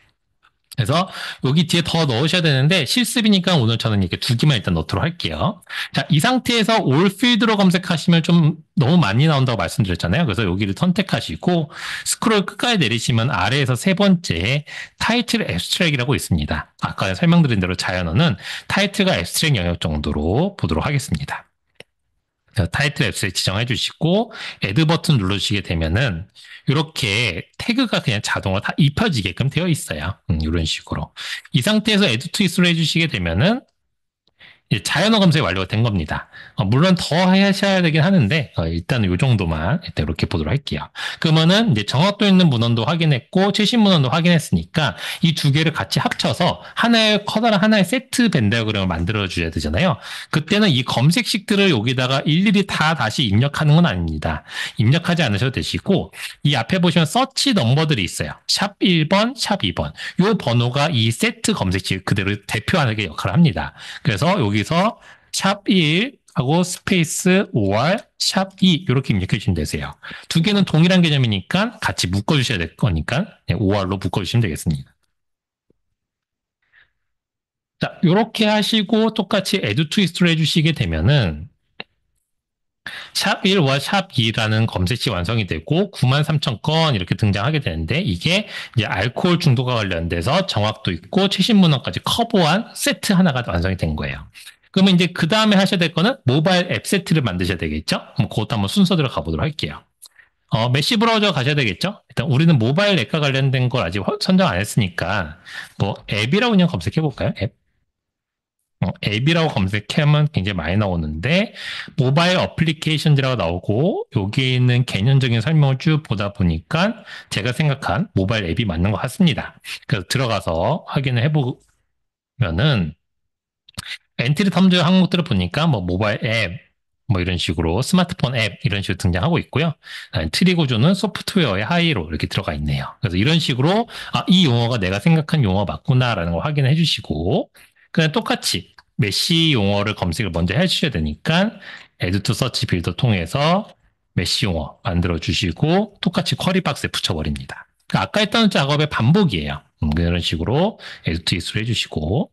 그래서 여기 뒤에 더 넣으셔야 되는데 실습이니까 오늘 저는 이렇게 두 개만 일단 넣도록 할게요. 자, 이 상태에서 올 필드로 검색하시면 좀 너무 많이 나온다고 말씀드렸잖아요. 그래서 여기를 선택하시고 스크롤 끝까지 내리시면 아래에서 세 번째 타이틀 앱스트랙이라고 있습니다. 아까 설명드린 대로 자연어는 타이틀과 앱스트랙 영역 정도로 보도록 하겠습니다. 타이틀 앱스트랙 지정해 주시고 애드 버튼 눌러주시게 되면은 이렇게 태그가 그냥 자동으로 다 입혀지게끔 되어 있어요. 이런 식으로. 이 상태에서 애드 트윗으로 해주시게 되면은 자연어 검색이 완료가 된 겁니다. 물론 더 하셔야 되긴 하는데 일단은 이 정도만 일단 이렇게 보도록 할게요. 그러면은 이제 정확도 있는 문헌도 확인했고 최신 문헌도 확인했으니까 이 두 개를 같이 합쳐서 하나의 커다란 하나의 세트 벤 다이어그램을 만들어 줘야 되잖아요. 그때는 이 검색식들을 여기다가 일일이 다 다시 입력하는 건 아닙니다. 입력하지 않으셔도 되시고 이 앞에 보시면 서치 넘버들이 있어요. 샵 1번, 샵 2번. 이 번호가 이 세트 검색식 그대로 대표하는 게 역할을 합니다. 그래서 여기서 샵 1 하고 스페이스 OR 샵 2 이렇게 입력해 주시면 되세요. 두 개는 동일한 개념이니까 같이 묶어주셔야 될 거니까 OR로 묶어주시면 되겠습니다. 자, 이렇게 하시고 똑같이 add twist를 해주시게 되면은 샵 1와 샵 2라는 검색이 완성이 되고 93,000건 이렇게 등장하게 되는데 이게 이제 알코올 중독과 관련돼서 정확도 있고 최신 문헌까지 커버한 세트 하나가 완성이 된 거예요. 그러면 이제 그 다음에 하셔야 될 거는 모바일 앱 세트를 만드셔야 되겠죠? 그럼 그것도 한번 순서대로 가보도록 할게요. 메시 브라우저 가셔야 되겠죠? 일단 우리는 모바일 앱과 관련된 걸 아직 선정 안 했으니까 뭐 앱이라고 그냥 검색해 볼까요? 앱? 앱이라고 검색하면 굉장히 많이 나오는데 모바일 어플리케이션이라고 나오고 여기에 있는 개념적인 설명을 쭉 보다 보니까 제가 생각한 모바일 앱이 맞는 것 같습니다. 그래서 들어가서 확인을 해보면은 엔트리 텀즈 항목들을 보니까 뭐 모바일 앱, 뭐 이런 식으로 스마트폰 앱 이런 식으로 등장하고 있고요. 트리 구조는 소프트웨어의 하이로 이렇게 들어가 있네요. 그래서 이런 식으로 이 용어가 내가 생각한 용어 맞구나라는 걸 확인해 주시고 그냥 똑같이 메시 용어를 검색을 먼저 해주셔야 되니까 Add to Search 빌더 통해서 메시 용어 만들어 주시고 똑같이 쿼리 박스에 붙여버립니다. 그러니까 아까 했던 작업의 반복이에요. 이런 식으로 Add to Is를 해주시고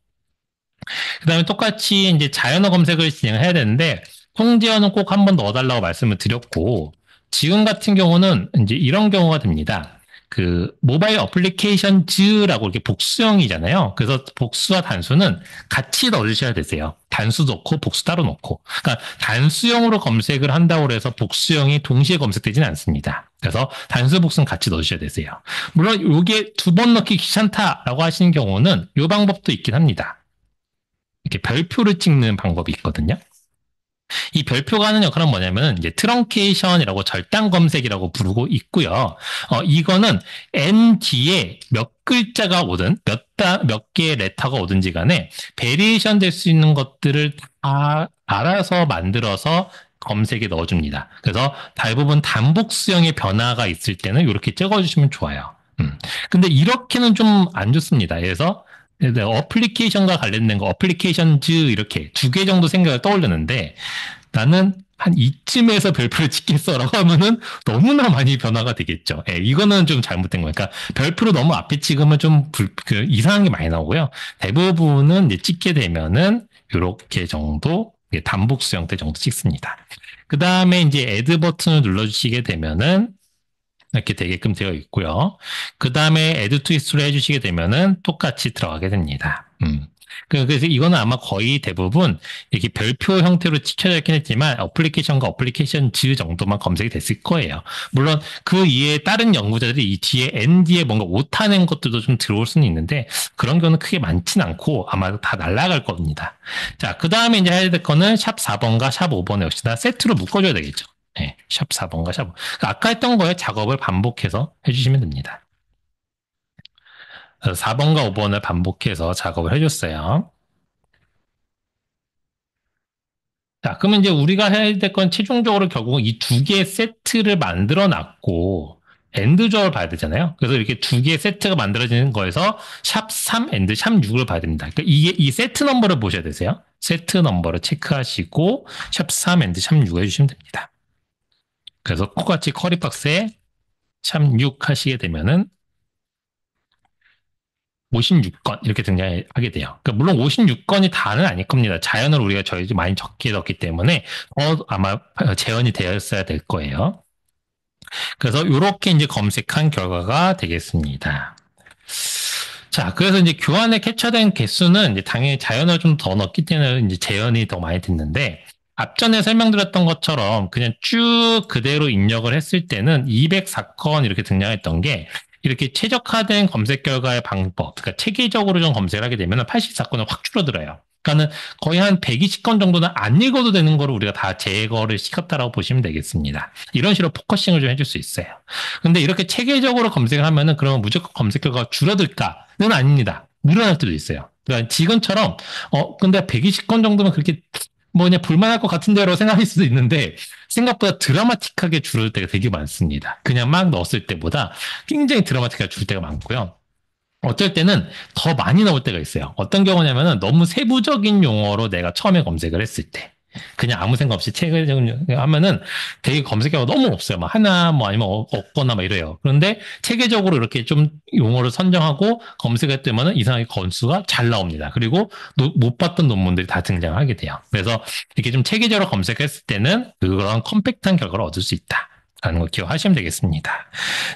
그 다음에 똑같이 이제 자연어 검색을 진행해야 되는데 통제어는 꼭 한 번 넣어달라고 말씀을 드렸고 지금 같은 경우는 이제 이런 경우가 됩니다. 그 모바일 어플리케이션즈라고 이렇게 복수형이잖아요. 그래서 복수와 단수는 같이 넣어주셔야 되세요. 단수 넣고 복수 따로 넣고. 그러니까 단수형으로 검색을 한다고 해서 복수형이 동시에 검색되지는 않습니다. 그래서 단수 복수는 같이 넣어주셔야 되세요. 물론 이게 두 번 넣기 귀찮다라고 하시는 경우는 이 방법도 있긴 합니다. 이렇게 별표를 찍는 방법이 있거든요. 이 별표가 하는 역할은 뭐냐면 이제 트렁케이션이라고 절단 검색이라고 부르고 있고요. 이거는 n 뒤에 몇 글자가 오든 몇 개의 레터가 오든지 간에 베리에이션 될 수 있는 것들을 다 알아서 만들어서 검색에 넣어줍니다. 그래서 대부분 단복수형의 변화가 있을 때는 이렇게 찍어주시면 좋아요. 근데 이렇게는 좀 안 좋습니다. 그래서 어플리케이션과 관련된 거, 어플리케이션즈 이렇게 두 개 정도 생각을 떠올렸는데 나는 한 이쯤에서 별표를 찍겠어라고 하면은 너무나 많이 변화가 되겠죠. 예, 이거는 좀 잘못된 거예요. 그러니까 별표로 너무 앞에 찍으면 좀 이상한 게 많이 나오고요. 대부분은 이제 찍게 되면은 이렇게 정도 단복수 형태 정도 찍습니다. 그 다음에 이제 애드 버튼을 눌러주시게 되면은 이렇게 되게끔 되어 있고요. 그 다음에 애드 트위스트를 해주시게 되면은 똑같이 들어가게 됩니다. 그래서 이거는 아마 거의 대부분 이렇게 별표 형태로 찍혀져 있긴 했지만 어플리케이션과 어플리케이션 즈 정도만 검색이 됐을 거예요. 물론 그 이외에 다른 연구자들이 이 뒤에 N 뒤에 뭔가 오타낸 것들도 좀 들어올 수는 있는데 그런 경우는 크게 많진 않고 아마 다 날아갈 겁니다. 자, 그 다음에 이제 해야 될 거는 샵 4번과 샵 5번 역시나 세트로 묶어줘야 되겠죠. 네, 샵 4번과 샵 5번. 아까 했던 거에 작업을 반복해서 해주시면 됩니다. 4번과 5번을 반복해서 작업을 해줬어요. 자, 그러면 이제 우리가 해야 될 건 최종적으로 결국은 이 두 개의 세트를 만들어 놨고, 엔드 조합을 봐야 되잖아요. 그래서 이렇게 두 개의 세트가 만들어지는 거에서 샵 3, 엔드, 샵 6을 봐야 됩니다. 그러니까 이 세트 넘버를 보셔야 되세요. 세트 넘버를 체크하시고, 샵 3, 엔드, 샵 6 해주시면 됩니다. 그래서 똑같이 커리박스에 샵 6 하시게 되면은 56건 이렇게 등장하게 돼요. 그러니까 물론 56건이 다는 아닐 겁니다. 자연을 우리가 저희 많이 적게 넣었기 때문에 아마 재현이 되었어야 될 거예요. 그래서 이렇게 이제 검색한 결과가 되겠습니다. 자, 그래서 이제 교환에 캡처된 개수는 이제 당연히 자연을 좀 더 넣었기 때문에 이제 재현이 더 많이 됐는데 앞전에 설명드렸던 것처럼 그냥 쭉 그대로 입력을 했을 때는 204건 이렇게 등장했던 게 이렇게 최적화된 검색 결과의 방법, 그러니까 체계적으로 좀 검색을 하게 되면 84건은 확 줄어들어요. 그러니까는 거의 한 120건 정도는 안 읽어도 되는 거를 우리가 다 제거를 시켰다라고 보시면 되겠습니다. 이런 식으로 포커싱을 좀 해줄 수 있어요. 근데 이렇게 체계적으로 검색을 하면은 그러면 무조건 검색 결과가 줄어들까는 아닙니다. 늘어날 때도 있어요. 그러니까 지금처럼 근데 120건 정도면 그렇게 그냥 불만할 것 같은데로 생각할 수도 있는데 생각보다 드라마틱하게 줄을 때가 되게 많습니다. 그냥 막 넣었을 때보다 굉장히 드라마틱하게 줄 때가 많고요. 어쩔 때는 더 많이 나올 때가 있어요. 어떤 경우냐면은 너무 세부적인 용어로 내가 처음에 검색을 했을 때. 그냥 아무 생각 없이 책을 하면은 되게 검색어가 너무 없어요. 막 하나 뭐 아니면 없거나 막 이래요. 그런데 체계적으로 이렇게 좀 용어를 선정하고 검색했더니만은 이상하게 건수가 잘 나옵니다. 그리고 못 봤던 논문들이 다 등장하게 돼요. 그래서 이렇게 좀 체계적으로 검색했을 때는 그런 컴팩트한 결과를 얻을 수 있다. 라는 거 기억하시면 되겠습니다.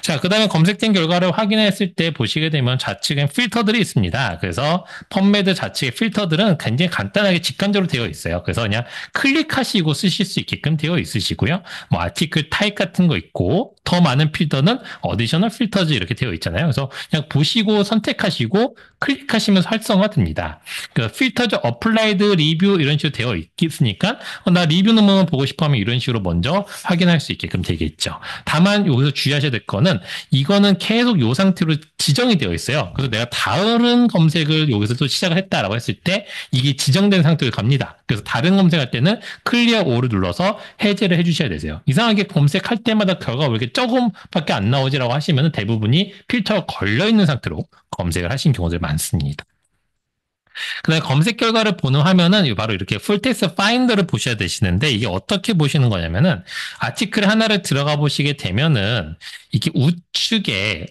자, 그 다음에 검색된 결과를 확인했을 때 보시게 되면 좌측엔 필터들이 있습니다. 그래서 펀메드 좌측의 필터들은 굉장히 간단하게 직관적으로 되어 있어요. 그래서 그냥 클릭하시고 쓰실 수 있게끔 되어 있으시고요. 뭐 아티클 타입 같은 거 있고 더 많은 필터는 어디셔널 필터즈 이렇게 되어 있잖아요. 그래서 그냥 보시고 선택하시고 클릭하시면서 활성화됩니다. 그 필터즈 어플라이드 리뷰 이런 식으로 되어 있으니까 나 리뷰 논문만 보고 싶어 하면 이런 식으로 먼저 확인할 수 있게끔 되겠죠. 다만 여기서 주의하셔야 될 거는 이거는 계속 이 상태로 지정이 되어 있어요. 그래서 내가 다른 검색을 여기서 또 시작을 했다라고 했을 때 이게 지정된 상태로 갑니다. 그래서 다른 검색할 때는 클리어 5를 눌러서 해제를 해주셔야 되세요. 이상하게 검색할 때마다 결과가 왜 이렇게 조금밖에 안 나오지라고 하시면 대부분이 필터가 걸려있는 상태로 검색을 하신 경우들이 많습니다. 그 다음에 검색 결과를 보는 화면은 바로 이렇게 풀텍스트 파인더를 보셔야 되시는데 이게 어떻게 보시는 거냐면은 아티클 하나를 들어가 보시게 되면은 이렇게 우측에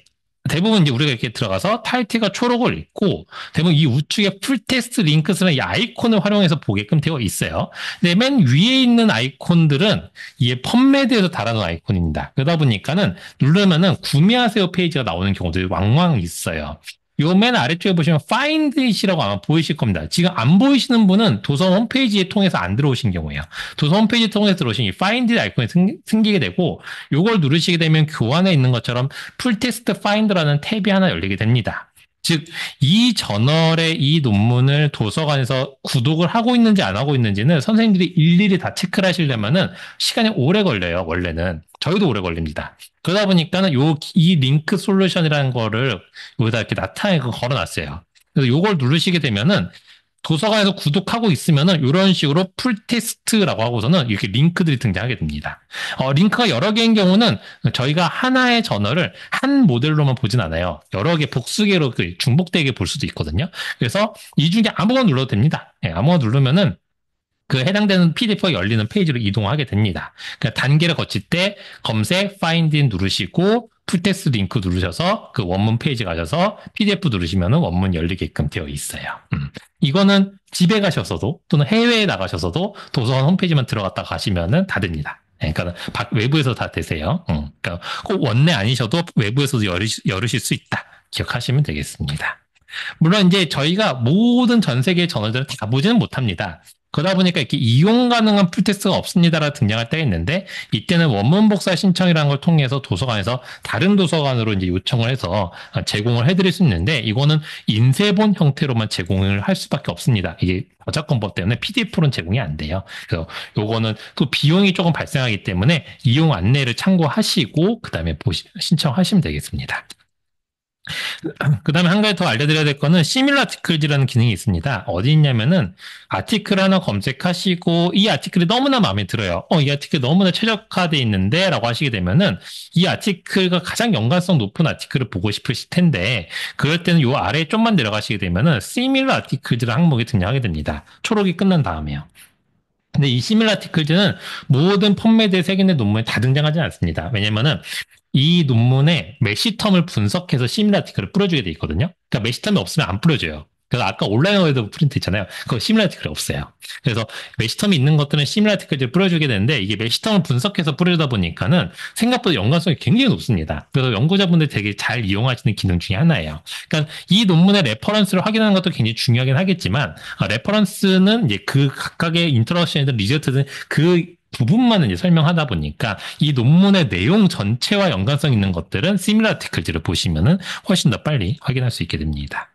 대부분 이제 우리가 이렇게 들어가서 타이틀과 초록을 읽고 대부분 이 우측에 풀텍스트 링크스는 이 아이콘을 활용해서 보게끔 되어 있어요. 근데 맨 위에 있는 아이콘들은 이게 펀메드에서 달아놓은 아이콘입니다. 그러다 보니까는 누르면은 구매하세요 페이지가 나오는 경우들이 왕왕 있어요. 요 맨 아래쪽에 보시면 Find It이라고 아마 보이실 겁니다. 지금 안 보이시는 분은 도서 홈페이지에 통해서 안 들어오신 경우예요. 도서 홈페이지 통해서 들어오신 이 Find It 아이콘이 생기게 되고 요걸 누르시게 되면 교환에 있는 것처럼 풀테스트 파인더라는 탭이 하나 열리게 됩니다. 즉, 이 저널의 이 논문을 도서관에서 구독을 하고 있는지 안 하고 있는지는 선생님들이 일일이 다 체크를 하시려면은 시간이 오래 걸려요, 원래는. 저희도 오래 걸립니다. 그러다 보니까는 이 링크 솔루션이라는 거를 여기다 이렇게 나타내고 걸어놨어요. 그래서 요걸 누르시게 되면은 도서관에서 구독하고 있으면은 이런 식으로 풀테스트라고 하고서는 이렇게 링크들이 등장하게 됩니다. 링크가 여러 개인 경우는 저희가 하나의 저널을 한 모델로만 보진 않아요. 여러 개 복수개로 중복되게 볼 수도 있거든요. 그래서 이 중에 아무거나 눌러도 됩니다. 네, 아무거나 누르면은 그 해당되는 PDF가 열리는 페이지로 이동하게 됩니다. 그러니까 단계를 거칠 때 검색, find 누르시고 풀텍스트 링크 누르셔서 그 원문 페이지 가셔서 PDF 누르시면 원문 열리게끔 되어 있어요. 이거는 집에 가셔서도 또는 해외에 나가셔서도 도서관 홈페이지만 들어갔다 가시면은 다 됩니다. 그러니까 외부에서 다 되세요. 그러니까 꼭 원내 아니셔도 외부에서도 열으실 수 있다. 기억하시면 되겠습니다. 물론 이제 저희가 모든 전 세계의 저널들을 다 보지는 못합니다. 그러다 보니까 이렇게 이용 가능한 풀텍스트가 없습니다라 등장할 때가 있는데 이때는 원문 복사 신청이라는 걸 통해서 도서관에서 다른 도서관으로 이제 요청을 해서 제공을 해드릴 수 있는데 이거는 인쇄본 형태로만 제공을 할 수밖에 없습니다. 이게 저작권법 때문에 PDF로는 제공이 안 돼요. 그래서 요거는 또 비용이 조금 발생하기 때문에 이용 안내를 참고하시고 그다음에 신청하시면 되겠습니다. 그 다음에 한 가지 더 알려드려야 될 거는 시밀러 아티클즈라는 기능이 있습니다. 어디 있냐면은 아티클 하나 검색하시고 이 아티클이 너무나 마음에 들어요. 이 아티클 너무나 최적화되어 있는데 라고 하시게 되면은 이 아티클과 가장 연관성 높은 아티클을 보고 싶으실 텐데 그럴 때는 요 아래에 좀만 내려가시게 되면은 시밀러 아티클즈라는 항목이 등장하게 됩니다. 초록이 끝난 다음에요. 근데 이 시밀러 아티클즈는 모든 펌메드에 새겨낸 논문에 다 등장하지 않습니다. 왜냐면은 이 논문에 메시텀을 분석해서 시밀러 아티클을 뿌려주게 돼 있거든요. 그러니까 메시텀이 없으면 안 뿌려줘요. 그래서 아까 온라인어에도 프린트 있잖아요. 그거 시밀러 아티클이 없어요. 그래서 메시텀이 있는 것들은 시밀러 아티클을 뿌려주게 되는데 이게 메시텀을 분석해서 뿌리다 보니까는 생각보다 연관성이 굉장히 높습니다. 그래서 연구자분들이 되게 잘 이용하시는 기능 중에 하나예요. 그러니까 이 논문의 레퍼런스를 확인하는 것도 굉장히 중요하긴 하겠지만 레퍼런스는 이제 그 각각의 인터러션이든 리저트든 그 부분만 이제 설명하다 보니까 이 논문의 내용 전체와 연관성 있는 것들은 시밀러 아티클즈를 보시면은 훨씬 더 빨리 확인할 수 있게 됩니다.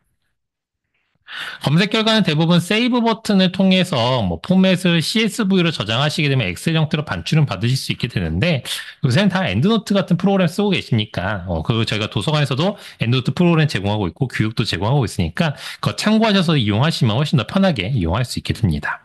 검색 결과는 대부분 세이브 버튼을 통해서 뭐 포맷을 CSV로 저장하시게 되면 엑셀 형태로 반출은 받으실 수 있게 되는데 요새는 다 엔드노트 같은 프로그램 쓰고 계시니까 그리고 저희가 도서관에서도 엔드노트 프로그램 제공하고 있고 교육도 제공하고 있으니까 그거 참고하셔서 이용하시면 훨씬 더 편하게 이용할 수 있게 됩니다.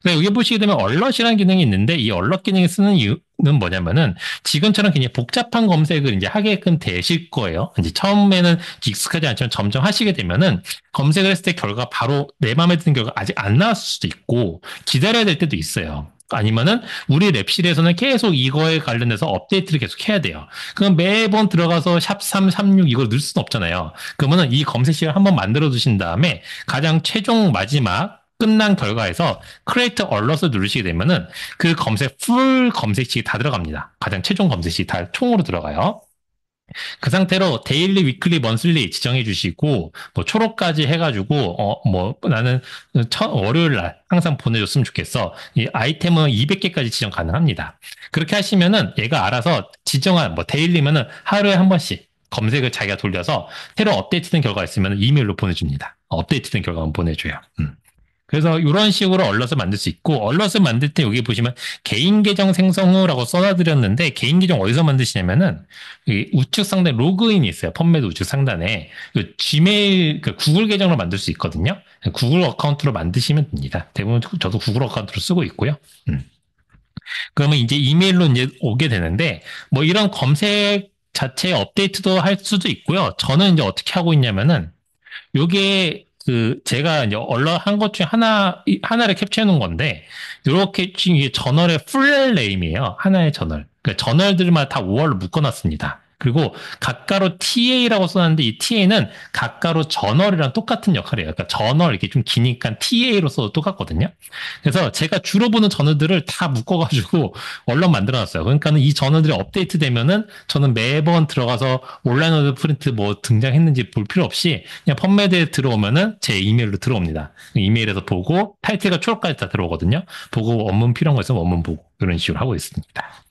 여기 보시게 되면 얼럿이라는 기능이 있는데 이 얼럿 기능을 쓰는 이유는 뭐냐면은 지금처럼 굉장히 복잡한 검색을 이제 하게끔 되실 거예요. 이제 처음에는 익숙하지 않지만 점점 하시게 되면은 검색을 했을 때 결과가 바로 내 마음에 드는 결과가 아직 안 나왔을 수도 있고 기다려야 될 때도 있어요. 아니면은 우리 랩실에서는 계속 이거에 관련해서 업데이트를 계속 해야 돼요. 그럼 매번 들어가서 샵 336 이걸 넣을 수는 없잖아요. 그러면은 이 검색식을 한번 만들어 두신 다음에 가장 최종 마지막 끝난 결과에서 크리에이트 얼럿을 누르시게 되면은 그 검색 풀 검색식이 다 들어갑니다. 가장 최종 검색식이 다 총으로 들어가요. 그 상태로 데일리, 위클리, 먼슬리 지정해 주시고 뭐 초록까지 해가지고 뭐 나는 월요일 날 항상 보내줬으면 좋겠어. 이 아이템은 200개까지 지정 가능합니다. 그렇게 하시면은 얘가 알아서 지정한 뭐 데일리면은 하루에 한 번씩 검색을 자기가 돌려서 새로 업데이트된 결과가 있으면 이메일로 보내줍니다. 업데이트된 결과만 보내줘요. 그래서 이런 식으로 얼럿을 만들 수 있고 얼럿을 만들 때 여기 보시면 개인 계정 생성 후라고 써놔드렸는데 개인 계정 어디서 만드시냐면은 우측 상단에 로그인이 있어요. 펌메드 우측 상단에 그 지메일 그 구글 계정으로 만들 수 있거든요. 구글 어카운트로 만드시면 됩니다. 대부분 저도 구글 어카운트로 쓰고 있고요. 그러면 이제 이메일로 이제 오게 되는데 뭐 이런 검색 자체 업데이트도 할 수도 있고요. 저는 이제 어떻게 하고 있냐면은 요게 제가 이제 언론 한 것 중에 하나를 캡처해 놓은 건데, 요렇게 지금 이게 저널의 풀 네임이에요. 하나의 저널. 그러니까 저널들만 다 5월로 묶어놨습니다. 그리고 가까로 TA라고 써놨는데 이 TA는 가까로 저널이랑 똑같은 역할이에요. 그러니까 저널 이렇게 좀 기니까 TA로 써도 똑같거든요. 그래서 제가 주로 보는 저널들을 다 묶어가지고 언론 만들어놨어요. 그러니까는 이 저널들이 업데이트 되면은 저는 매번 들어가서 온라인 워드 프린트 뭐 등장했는지 볼 필요 없이 그냥 펌메드에 들어오면은 제 이메일로 들어옵니다. 이메일에서 보고 타이틀과 초록까지 다 들어오거든요. 보고 원문 필요한 거 있으면 원문 보고 이런 식으로 하고 있습니다.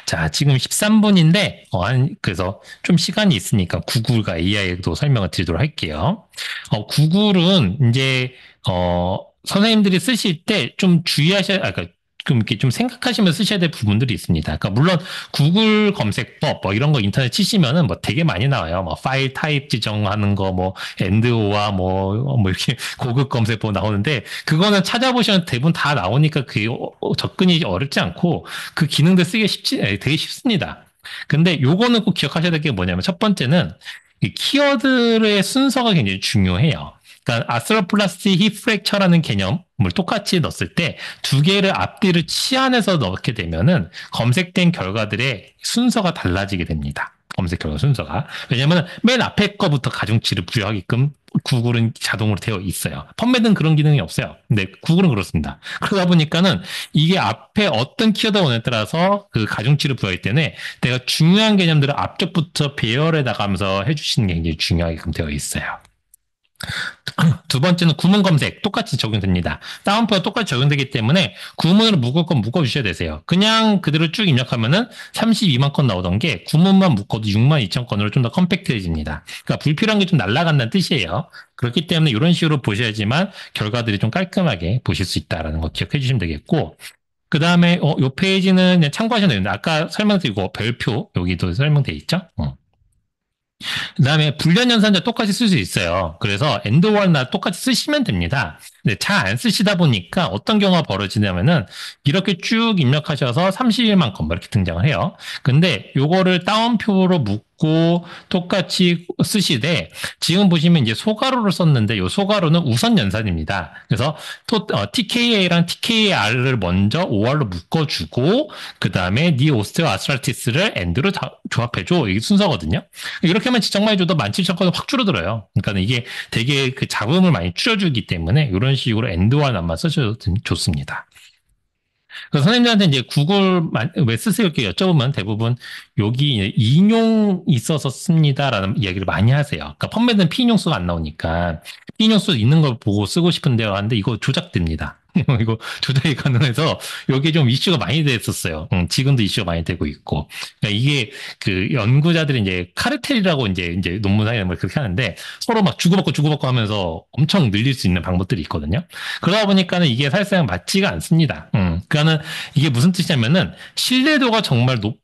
자, 지금 13분인데, 그래서 좀 시간이 있으니까 구글과 AI도 설명을 드리도록 할게요. 구글은 이제, 선생님들이 쓰실 때 좀 그러니까 좀 이렇게 좀 생각하시면서 쓰셔야 될 부분들이 있습니다. 그러니까 물론 구글 검색법 뭐 이런 거 인터넷 치시면은 뭐 되게 많이 나와요. 뭐 파일 타입 지정하는 거 뭐 엔드오와 뭐 이렇게 고급 검색법 나오는데 그거는 찾아보시면 대부분 다 나오니까 그게 접근이 어렵지 않고 그 기능들 쓰기 되게 쉽습니다. 근데 요거는 꼭 기억하셔야 될 게 뭐냐면 첫 번째는 이 키워드의 순서가 굉장히 중요해요. 그러니까 아스트로플라스티 힙프랙처라는 개념을 똑같이 넣었을 때 두 개를 앞뒤를 치환해서 넣게 되면은 검색된 결과들의 순서가 달라지게 됩니다. 검색 결과 순서가. 왜냐면 맨 앞에 거부터 가중치를 부여하게끔 구글은 자동으로 되어 있어요. 펀메드는 그런 기능이 없어요. 근데 구글은 그렇습니다. 그러다 보니까는 이게 앞에 어떤 키워드가 오냐에 따라서 그 가중치를 부여할 때는 내가 중요한 개념들을 앞쪽부터 배열해 나가면서 해주시는 게 굉장히 중요하게끔 되어 있어요. 두 번째는 구문 검색 똑같이 적용됩니다. 다운표가 똑같이 적용되기 때문에 구문으로 묶을 건 묶어주셔야 되세요. 그냥 그대로 쭉 입력하면은 32만 건 나오던 게 구문만 묶어도 6만 2천 건으로 좀 더 컴팩트해집니다. 그러니까 불필요한 게 좀 날아간다는 뜻이에요. 그렇기 때문에 이런 식으로 보셔야지만 결과들이 좀 깔끔하게 보실 수 있다는 거 기억해 주시면 되겠고, 그 다음에 이 페이지는 그냥 참고하셔도 됩니다. 아까 설명드리고 별표 여기도 설명돼 있죠. 그다음에 불련 연산자 똑같이 쓸 수 있어요. 그래서 엔드월나 똑같이 쓰시면 됩니다. 근데 잘 안 쓰시다 보니까 어떤 경우가 벌어지냐면은 이렇게 쭉 입력하셔서 31만 건 이렇게 등장을 해요. 근데 요거를 다운표로 묶고 똑같이 쓰시되 지금 보시면 이제 소가로를 썼는데 요 소가로는 우선 연산입니다. 그래서 TKA랑 TKR을 먼저 OR로 묶어주고 그 다음에 니오스테오 아스트랄티스를 엔드로 조합해줘. 이게 순서거든요. 이렇게 하면 지정만 해줘도 17,000건은 확 줄어들어요. 그러니까 이게 되게 그 잡음을 많이 줄여주기 때문에 이런 식으로 엔드와난만 쓰셔도 좋습니다. 그래서 선생님들한테 이제 구글 왜 쓰세요? 이렇게 여쭤보면 대부분 여기 인용 있어서 씁니다라는 이야기를 많이 하세요. 그러니까 펀메드는 피인용수가 안 나오니까 피인용수 있는 걸 보고 쓰고 싶은데요. 하는데 이거 조작됩니다. 이거 조작이 가능해서 이게 좀 이슈가 많이 됐었어요. 지금도 이슈가 많이 되고 있고. 그러니까 이게 그 연구자들이 이제 카르텔이라고 이제 논문상에 뭐 그렇게 하는데 서로 막 주고받고 하면서 엄청 늘릴 수 있는 방법들이 있거든요. 그러다 보니까는 이게 사실상 맞지가 않습니다. 그러니까는 이게 무슨 뜻이냐면은 신뢰도가 정말 높은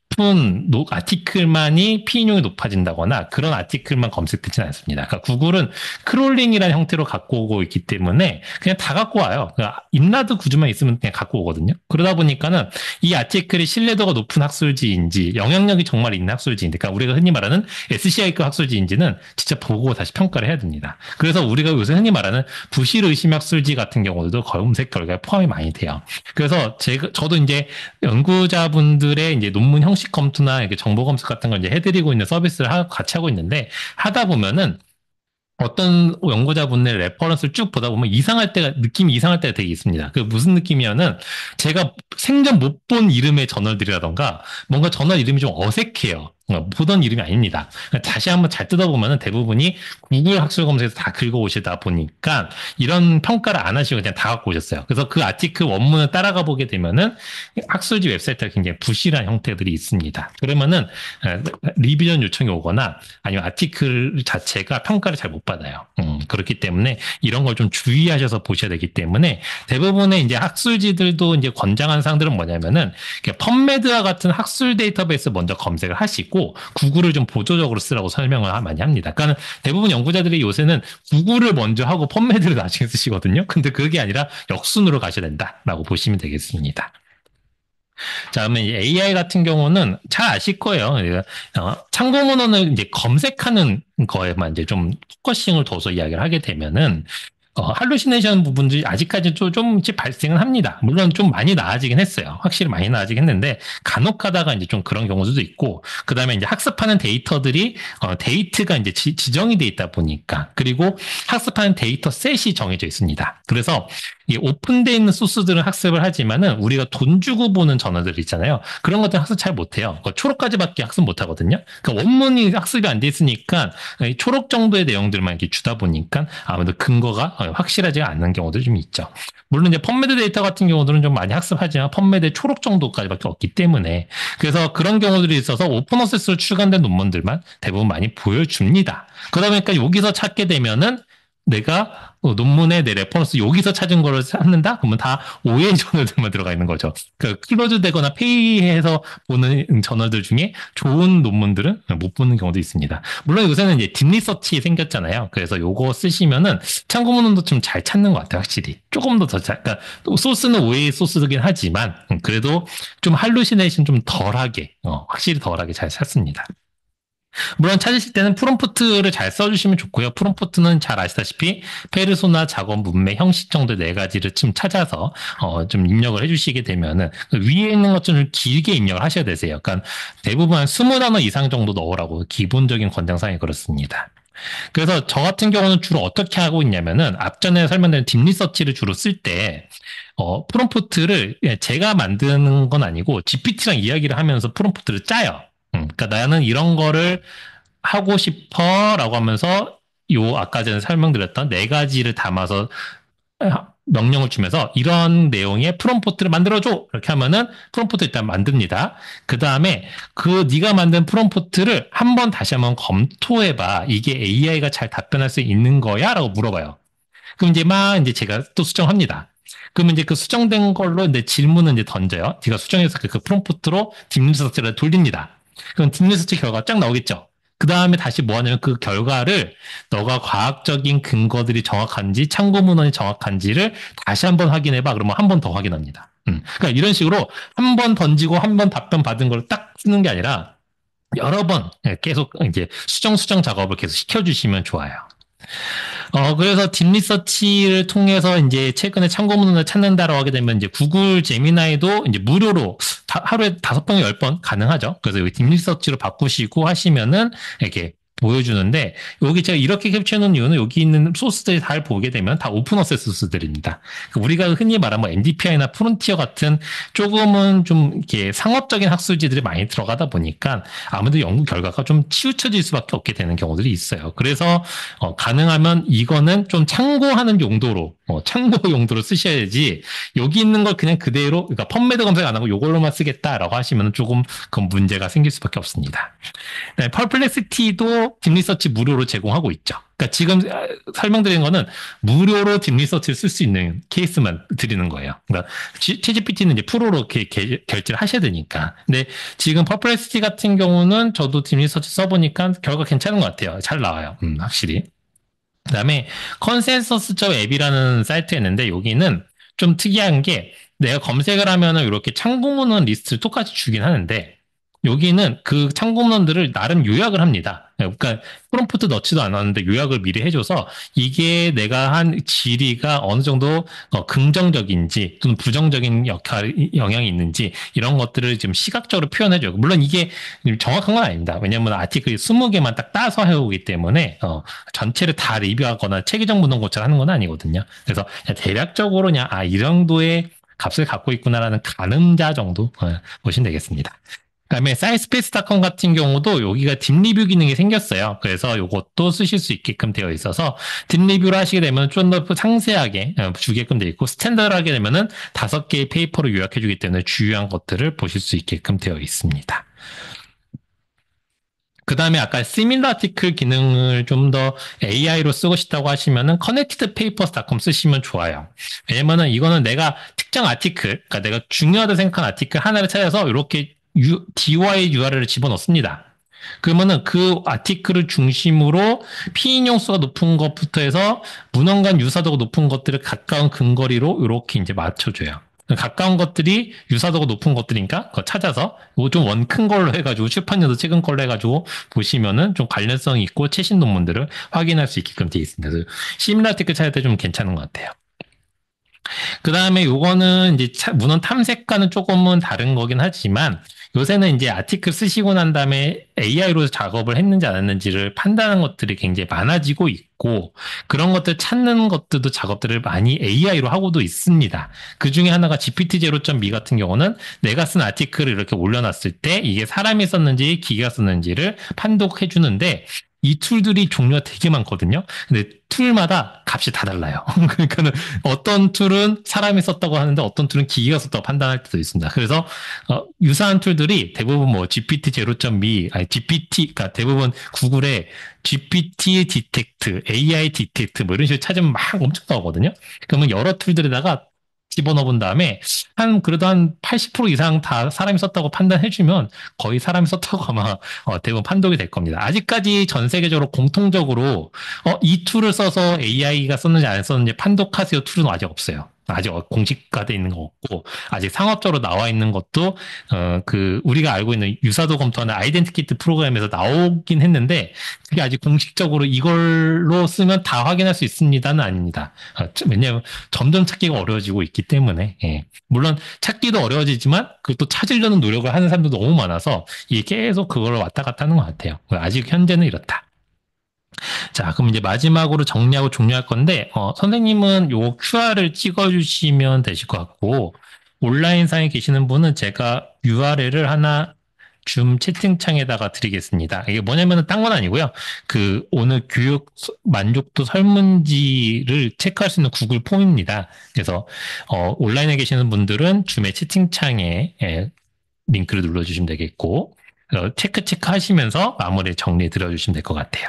아티클만이 피인용이 높아진다거나 그런 아티클만 검색되지는 않습니다. 그러니까 구글은 크롤링이라는 형태로 갖고 오고 있기 때문에 그냥 다 갖고 와요. 그러니까 인라드 구조만 있으면 그냥 갖고 오거든요. 그러다 보니까는 이 아티클이 신뢰도가 높은 학술지인지 영향력이 정말 있는 학술지인지, 그러니까 우리가 흔히 말하는 SCI급 학술지인지는 진짜 보고 다시 평가를 해야 됩니다. 그래서 우리가 요새 흔히 말하는 부실 의심 학술지 같은 경우도 검색 결과에 포함이 많이 돼요. 그래서 저도 이제 연구자분들의 이제 논문 형식 검토나 이렇게 정보 검색 같은 걸 이제 해드리고 있는 서비스를 같이 하고 있는데, 하다 보면은 어떤 연구자분의 레퍼런스를 쭉 보다 보면 느낌이 이상할 때가 되게 있습니다. 그 무슨 느낌이냐면 제가 생전 못 본 이름의 저널들이라던가 뭔가 저널 이름이 좀 어색해요. 보던 이름이 아닙니다. 다시 한번 잘 뜯어보면 대부분이 구글 학술 검색에서 다 긁어오시다 보니까 이런 평가를 안 하시고 그냥 다 갖고 오셨어요. 그래서 그 아티클 원문을 따라가 보게 되면은 학술지 웹사이트가 굉장히 부실한 형태들이 있습니다. 그러면은 리비전 요청이 오거나 아니면 아티클 자체가 평가를 잘 못 받아요. 그렇기 때문에 이런 걸 좀 주의하셔서 보셔야 되기 때문에 대부분의 이제 학술지들도 이제 권장하는 사항들은 뭐냐면은 펀메드와 같은 학술 데이터베이스 먼저 검색을 하시고 구글을 좀 보조적으로 쓰라고 설명을 많이 합니다. 그러니까 대부분 연구자들이 요새는 구글을 먼저 하고 펀메드를 나중에 쓰시거든요. 근데 그게 아니라 역순으로 가셔야 된다라고 보시면 되겠습니다. 자, 그러면 AI 같은 경우는 잘 아실 거예요. 참고 문헌을 이제 검색하는 거에만 이제 좀 포커싱을 둬서 이야기를 하게 되면은 할루시네이션 부분들이 아직까지 좀씩 발생은 합니다. 물론 좀 많이 나아지긴 했어요. 확실히 많이 나아지긴 했는데 간혹 가다가 이제 좀 그런 경우도 있고, 그 다음에 이제 학습하는 데이터들이 데이트가 이제 지정이 돼 있다 보니까, 그리고 학습하는 데이터 셋이 정해져 있습니다. 그래서 이 오픈되어 있는 소스들은 학습을 하지만은 우리가 돈 주고 보는 저널들 있잖아요. 그런 것들은 학습 잘 못해요. 초록까지밖에 학습 못하거든요. 그러니까 원문이 학습이 안 돼 있으니까 초록 정도의 내용들만 이렇게 주다 보니까 아무래도 근거가 확실하지 않는 경우들이 좀 있죠. 물론 이제 펀메드 데이터 같은 경우들은 좀 많이 학습하지만 펀메드의 초록 정도까지밖에 없기 때문에, 그래서 그런 경우들이 있어서 오픈 어세스로 출간된 논문들만 대부분 많이 보여줍니다. 그러다 보니까 여기서 찾게 되면은 내가 논문에 내 레퍼런스 여기서 찾은 거를 찾는다? 그러면 다 오해 저널들만 들어가 있는 거죠. 그 클로즈 되거나 페이해서 보는 저널들 중에 좋은 논문들은 못 보는 경우도 있습니다. 물론 요새는 이제 딥리서치 생겼잖아요. 그래서 요거 쓰시면은 참고 문헌도 좀 잘 찾는 것 같아요. 확실히. 조금 더 그러니까 소스는 오해 소스이긴 하지만 그래도 좀 할루시네이션 좀 덜하게, 확실히 덜하게 잘 찾습니다. 물론 찾으실 때는 프롬프트를 잘 써주시면 좋고요. 프롬프트는 잘 아시다시피 페르소나, 작업, 문맥, 형식 정도 네 가지를 좀 찾아서 좀 입력을 해주시게 되면은 그 위에 있는 것 좀 길게 입력을 하셔야 되세요. 그러니까 대부분 한 20단어 이상 정도 넣으라고 기본적인 권장사항이 그렇습니다. 그래서 저 같은 경우는 주로 어떻게 하고 있냐면은 앞전에 설명드린 딥리서치를 주로 쓸 때 프롬프트를 제가 만드는 건 아니고 GPT랑 이야기를 하면서 프롬프트를 짜요. 그러니까 나는 이런 거를 하고 싶어라고 하면서 요 아까 전에 설명드렸던 네 가지를 담아서 명령을 주면서 이런 내용의 프롬프트를 만들어줘 이렇게 하면은 프롬프트 일단 만듭니다. 그 다음에 그 네가 만든 프롬프트를 한번 다시 한번 검토해봐. 이게 AI가 잘 답변할 수 있는 거야?라고 물어봐요. 그럼 이제 막 이제 제가 또 수정합니다. 그러면 이제 그 수정된 걸로 이제 질문을 이제 던져요. 제가 수정해서 그 프롬프트로 딥리서치를 돌립니다. 그럼 딥리서치 결과가 쫙 나오겠죠. 그 다음에 다시 뭐 하냐면 그 결과를 너가 과학적인 근거들이 정확한지 참고 문헌이 정확한지를 다시 한번 확인해봐. 그러면 한 번 더 확인합니다. 그러니까 이런 식으로 한 번 던지고 한 번 답변 받은 걸 딱 쓰는 게 아니라 여러 번 계속 이제 수정 작업을 계속 시켜주시면 좋아요. 그래서 딥리서치를 통해서 이제 최근에 참고문헌을 찾는다라고 하게 되면 이제 구글 제미나이도 이제 무료로 하루에 5번, 10번 가능하죠. 그래서 여기 딥리서치로 바꾸시고 하시면은 이렇게 보여주는데 여기 제가 이렇게 캡처해놓은 이유는 여기 있는 소스들이 잘 보게 되면 다 오픈 어세스 소스들입니다. 우리가 흔히 말하는 뭐 NDPI나 프론티어 같은 조금은 좀 이렇게 상업적인 학술지들이 많이 들어가다 보니까 아무래도 연구 결과가 좀 치우쳐질 수밖에 없게 되는 경우들이 있어요. 그래서 가능하면 이거는 좀 참고하는 용도로 참고 용도로 쓰셔야지 여기 있는 걸 그냥 그대로 그러니까 펀메드 검색 안 하고 이걸로만 쓰겠다라고 하시면 조금 그건 문제가 생길 수밖에 없습니다. 네, 펄플렉시티도 딥리서치 무료로 제공하고 있죠. 그러니까 지금 설명드린 거는 무료로 딥리서치를 쓸 수 있는 케이스만 드리는 거예요. 그러니까 챗GPT는 이제 프로로 결제를 하셔야 되니까. 근데 지금 퍼플렉시티 같은 경우는 저도 딥리서치 써보니까 결과 괜찮은 것 같아요. 잘 나와요. 확실히. 그다음에 컨센서스 앱이라는 사이트가 있는데 여기는 좀 특이한 게 내가 검색을 하면은 이렇게 참고문헌 리스트를 똑같이 주긴 하는데 여기는 그 참고문헌들을 나름 요약을 합니다. 그러니까 프롬프트 넣지도 않았는데 요약을 미리 해줘서 이게 내가 한 질의가 어느 정도 긍정적인지 또는 부정적인 영향이 있는지 이런 것들을 좀 시각적으로 표현해줘요. 물론 이게 정확한 건 아닙니다. 왜냐하면 아티클이 20개만 딱 따서 해오기 때문에 전체를 다 리뷰하거나 체계적 문헌 고찰 하는 건 아니거든요. 그래서 그냥 대략적으로 그냥 이 정도의 값을 갖고 있구나라는 가늠자 정도 보시면 되겠습니다. 그다음에 사이스페이스닷컴 같은 경우도 여기가 딥리뷰 기능이 생겼어요. 그래서 이것도 쓰실 수 있게끔 되어 있어서 딥리뷰를 하시게 되면 좀 더 상세하게 주게끔 되어 있고 스탠더드 하게 되면은 5개의 페이퍼로 요약해 주기 때문에 주요한 것들을 보실 수 있게끔 되어 있습니다. 그 다음에 아까 시밀러 아티클 기능을 좀 더 AI로 쓰고 싶다고 하시면은 커넥티드 페이퍼스닷컴 쓰시면 좋아요. 왜냐면은 이거는 내가 특정 아티클, 그러니까 내가 중요하다 생각한 아티클 하나를 찾아서 이렇게 DOI URL을 집어넣습니다. 그러면은 그 아티클을 중심으로 피인용수가 높은 것부터 해서 문헌간 유사도가 높은 것들을 가까운 근거리로 이렇게 이제 맞춰줘요. 가까운 것들이 유사도가 높은 것들이니까 그거 찾아서 좀 원 큰 걸로 해가지고 출판료도 최근 걸로 해가지고 보시면은 좀 관련성이 있고 최신 논문들을 확인할 수 있게끔 되어 있습니다. 그래서 시밀러 아티클 찾을 때 좀 괜찮은 것 같아요. 그 다음에 요거는 이제 문헌 탐색과는 조금은 다른 거긴 하지만 요새는 이제 아티클 쓰시고 난 다음에 AI로 작업을 했는지 안 했는지를 판단하는 것들이 굉장히 많아지고 있고 그런 것들 찾는 것들도 작업들을 많이 AI로 하고도 있습니다. 그 중에 하나가 GPT-0.me 같은 경우는 내가 쓴 아티클을 이렇게 올려놨을 때 이게 사람이 썼는지 기계가 썼는지를 판독해 주는데 이 툴들이 종류가 되게 많거든요. 근데 툴마다 값이 다 달라요. 그러니까는 어떤 툴은 사람이 썼다고 하는데 어떤 툴은 기계가 썼다고 판단할 때도 있습니다. 그래서 유사한 툴들이 대부분 뭐 GPT-0.me, 아니 GPT, 그러니까 대부분 구글에 GPT 디텍트, AI 디텍트 뭐 이런 식으로 찾으면 막 엄청 나오거든요. 그러면 여러 툴들에다가 집어넣어 본 다음에 그래도 한 80% 이상 다 사람이 썼다고 판단해주면 거의 사람이 썼다고 아마 대부분 판독이 될 겁니다. 아직까지 전 세계적으로 공통적으로 이 툴을 써서 AI가 썼는지 안 썼는지 판독하세요 툴은 아직 없어요. 아직 공식화돼 있는 거 없고 아직 상업적으로 나와 있는 것도 우리가 알고 있는 유사도 검토하는 아이덴티키트 프로그램에서 나오긴 했는데 그게 아직 공식적으로 이걸로 쓰면 다 확인할 수 있습니다는 아닙니다. 왜냐하면 점점 찾기가 어려워지고 있기 때문에 예. 물론 찾기도 어려워지지만 그걸 또 찾으려는 노력을 하는 사람도 너무 많아서 이게 계속 그걸 왔다 갔다 하는 것 같아요. 아직 현재는 이렇다. 자, 그럼 이제 마지막으로 정리하고 종료할 건데, 선생님은 요 QR을 찍어주시면 되실 것 같고, 온라인상에 계시는 분은 제가 URL을 하나 줌 채팅창에다가 드리겠습니다. 이게 뭐냐면은 딴 건 아니고요. 오늘 교육 만족도 설문지를 체크할 수 있는 구글 폼입니다. 그래서, 온라인에 계시는 분들은 줌의 채팅창에 링크를 눌러주시면 되겠고, 체크 하시면서 마무리 정리해 드려주시면 될 것 같아요.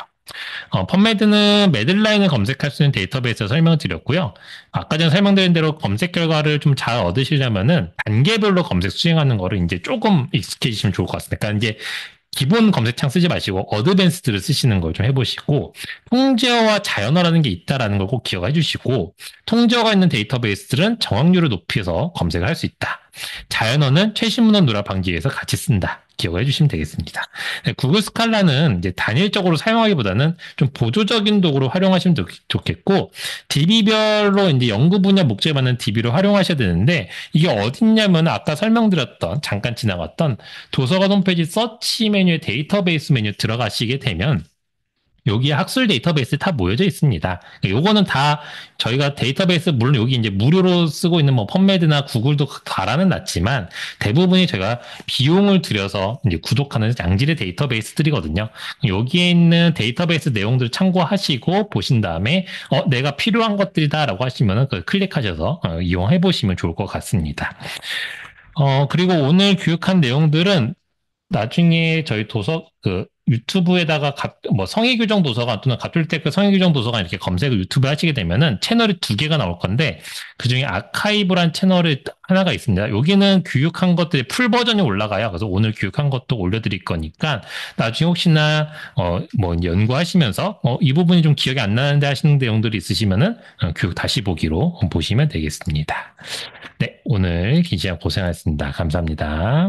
펀메드는 매들라인을 검색할 수 있는 데이터베이스 설명을 드렸고요. 아까 전에 설명드린 대로 검색 결과를 좀 잘 얻으시려면은 단계별로 검색 수행하는 거를 이제 조금 익숙해지시면 좋을 것 같습니다. 그러니까 이제 기본 검색창 쓰지 마시고 어드밴스드를 쓰시는 걸 좀 해보시고 통제어와 자연어라는 게 있다라는 걸 꼭 기억해 주시고 통제어가 있는 데이터베이스들은 정확률을 높여서 검색을 할 수 있다. 자연어는 최신 문헌 누락 방지 위해서 같이 쓴다. 기억해 주시면 되겠습니다. 네, 구글 스칼라는 이제 단일적으로 사용하기보다는 좀 보조적인 도구로 활용하시면 좋겠고 DB별로 이제 연구 분야 목적에 맞는 DB를 활용하셔야 되는데 이게 어딨냐면 아까 설명드렸던 잠깐 지나갔던 도서관 홈페이지 서치 메뉴에 데이터베이스 메뉴 들어가시게 되면 여기에 학술 데이터베이스 다 모여져 있습니다. 요거는 다 저희가 데이터베이스 물론 여기 이제 무료로 쓰고 있는 뭐 펀메드나 구글도 가라는 놨지만 대부분이 저희가 비용을 들여서 이제 구독하는 양질의 데이터베이스들이거든요. 여기에 있는 데이터베이스 내용들을 참고하시고 보신 다음에 내가 필요한 것들이다라고 하시면은 그걸 클릭하셔서 이용해 보시면 좋을 것 같습니다. 그리고 오늘 교육한 내용들은 나중에 저희 유튜브에다가 성의규정 도서관 또는 갑술테크 성의규정 도서관 이렇게 검색을 유튜브에 하시게 되면은 채널이 2개가 나올 건데 그중에 아카이브란 채널이 하나가 있습니다. 여기는 교육한 것들이 풀 버전이 올라가요. 그래서 오늘 교육한 것도 올려드릴 거니까 나중에 혹시나 연구하시면서 이 부분이 좀 기억이 안 나는데 하시는 내용들이 있으시면은 교육 다시 보기로 보시면 되겠습니다. 네, 오늘 긴 시간 고생하셨습니다. 감사합니다.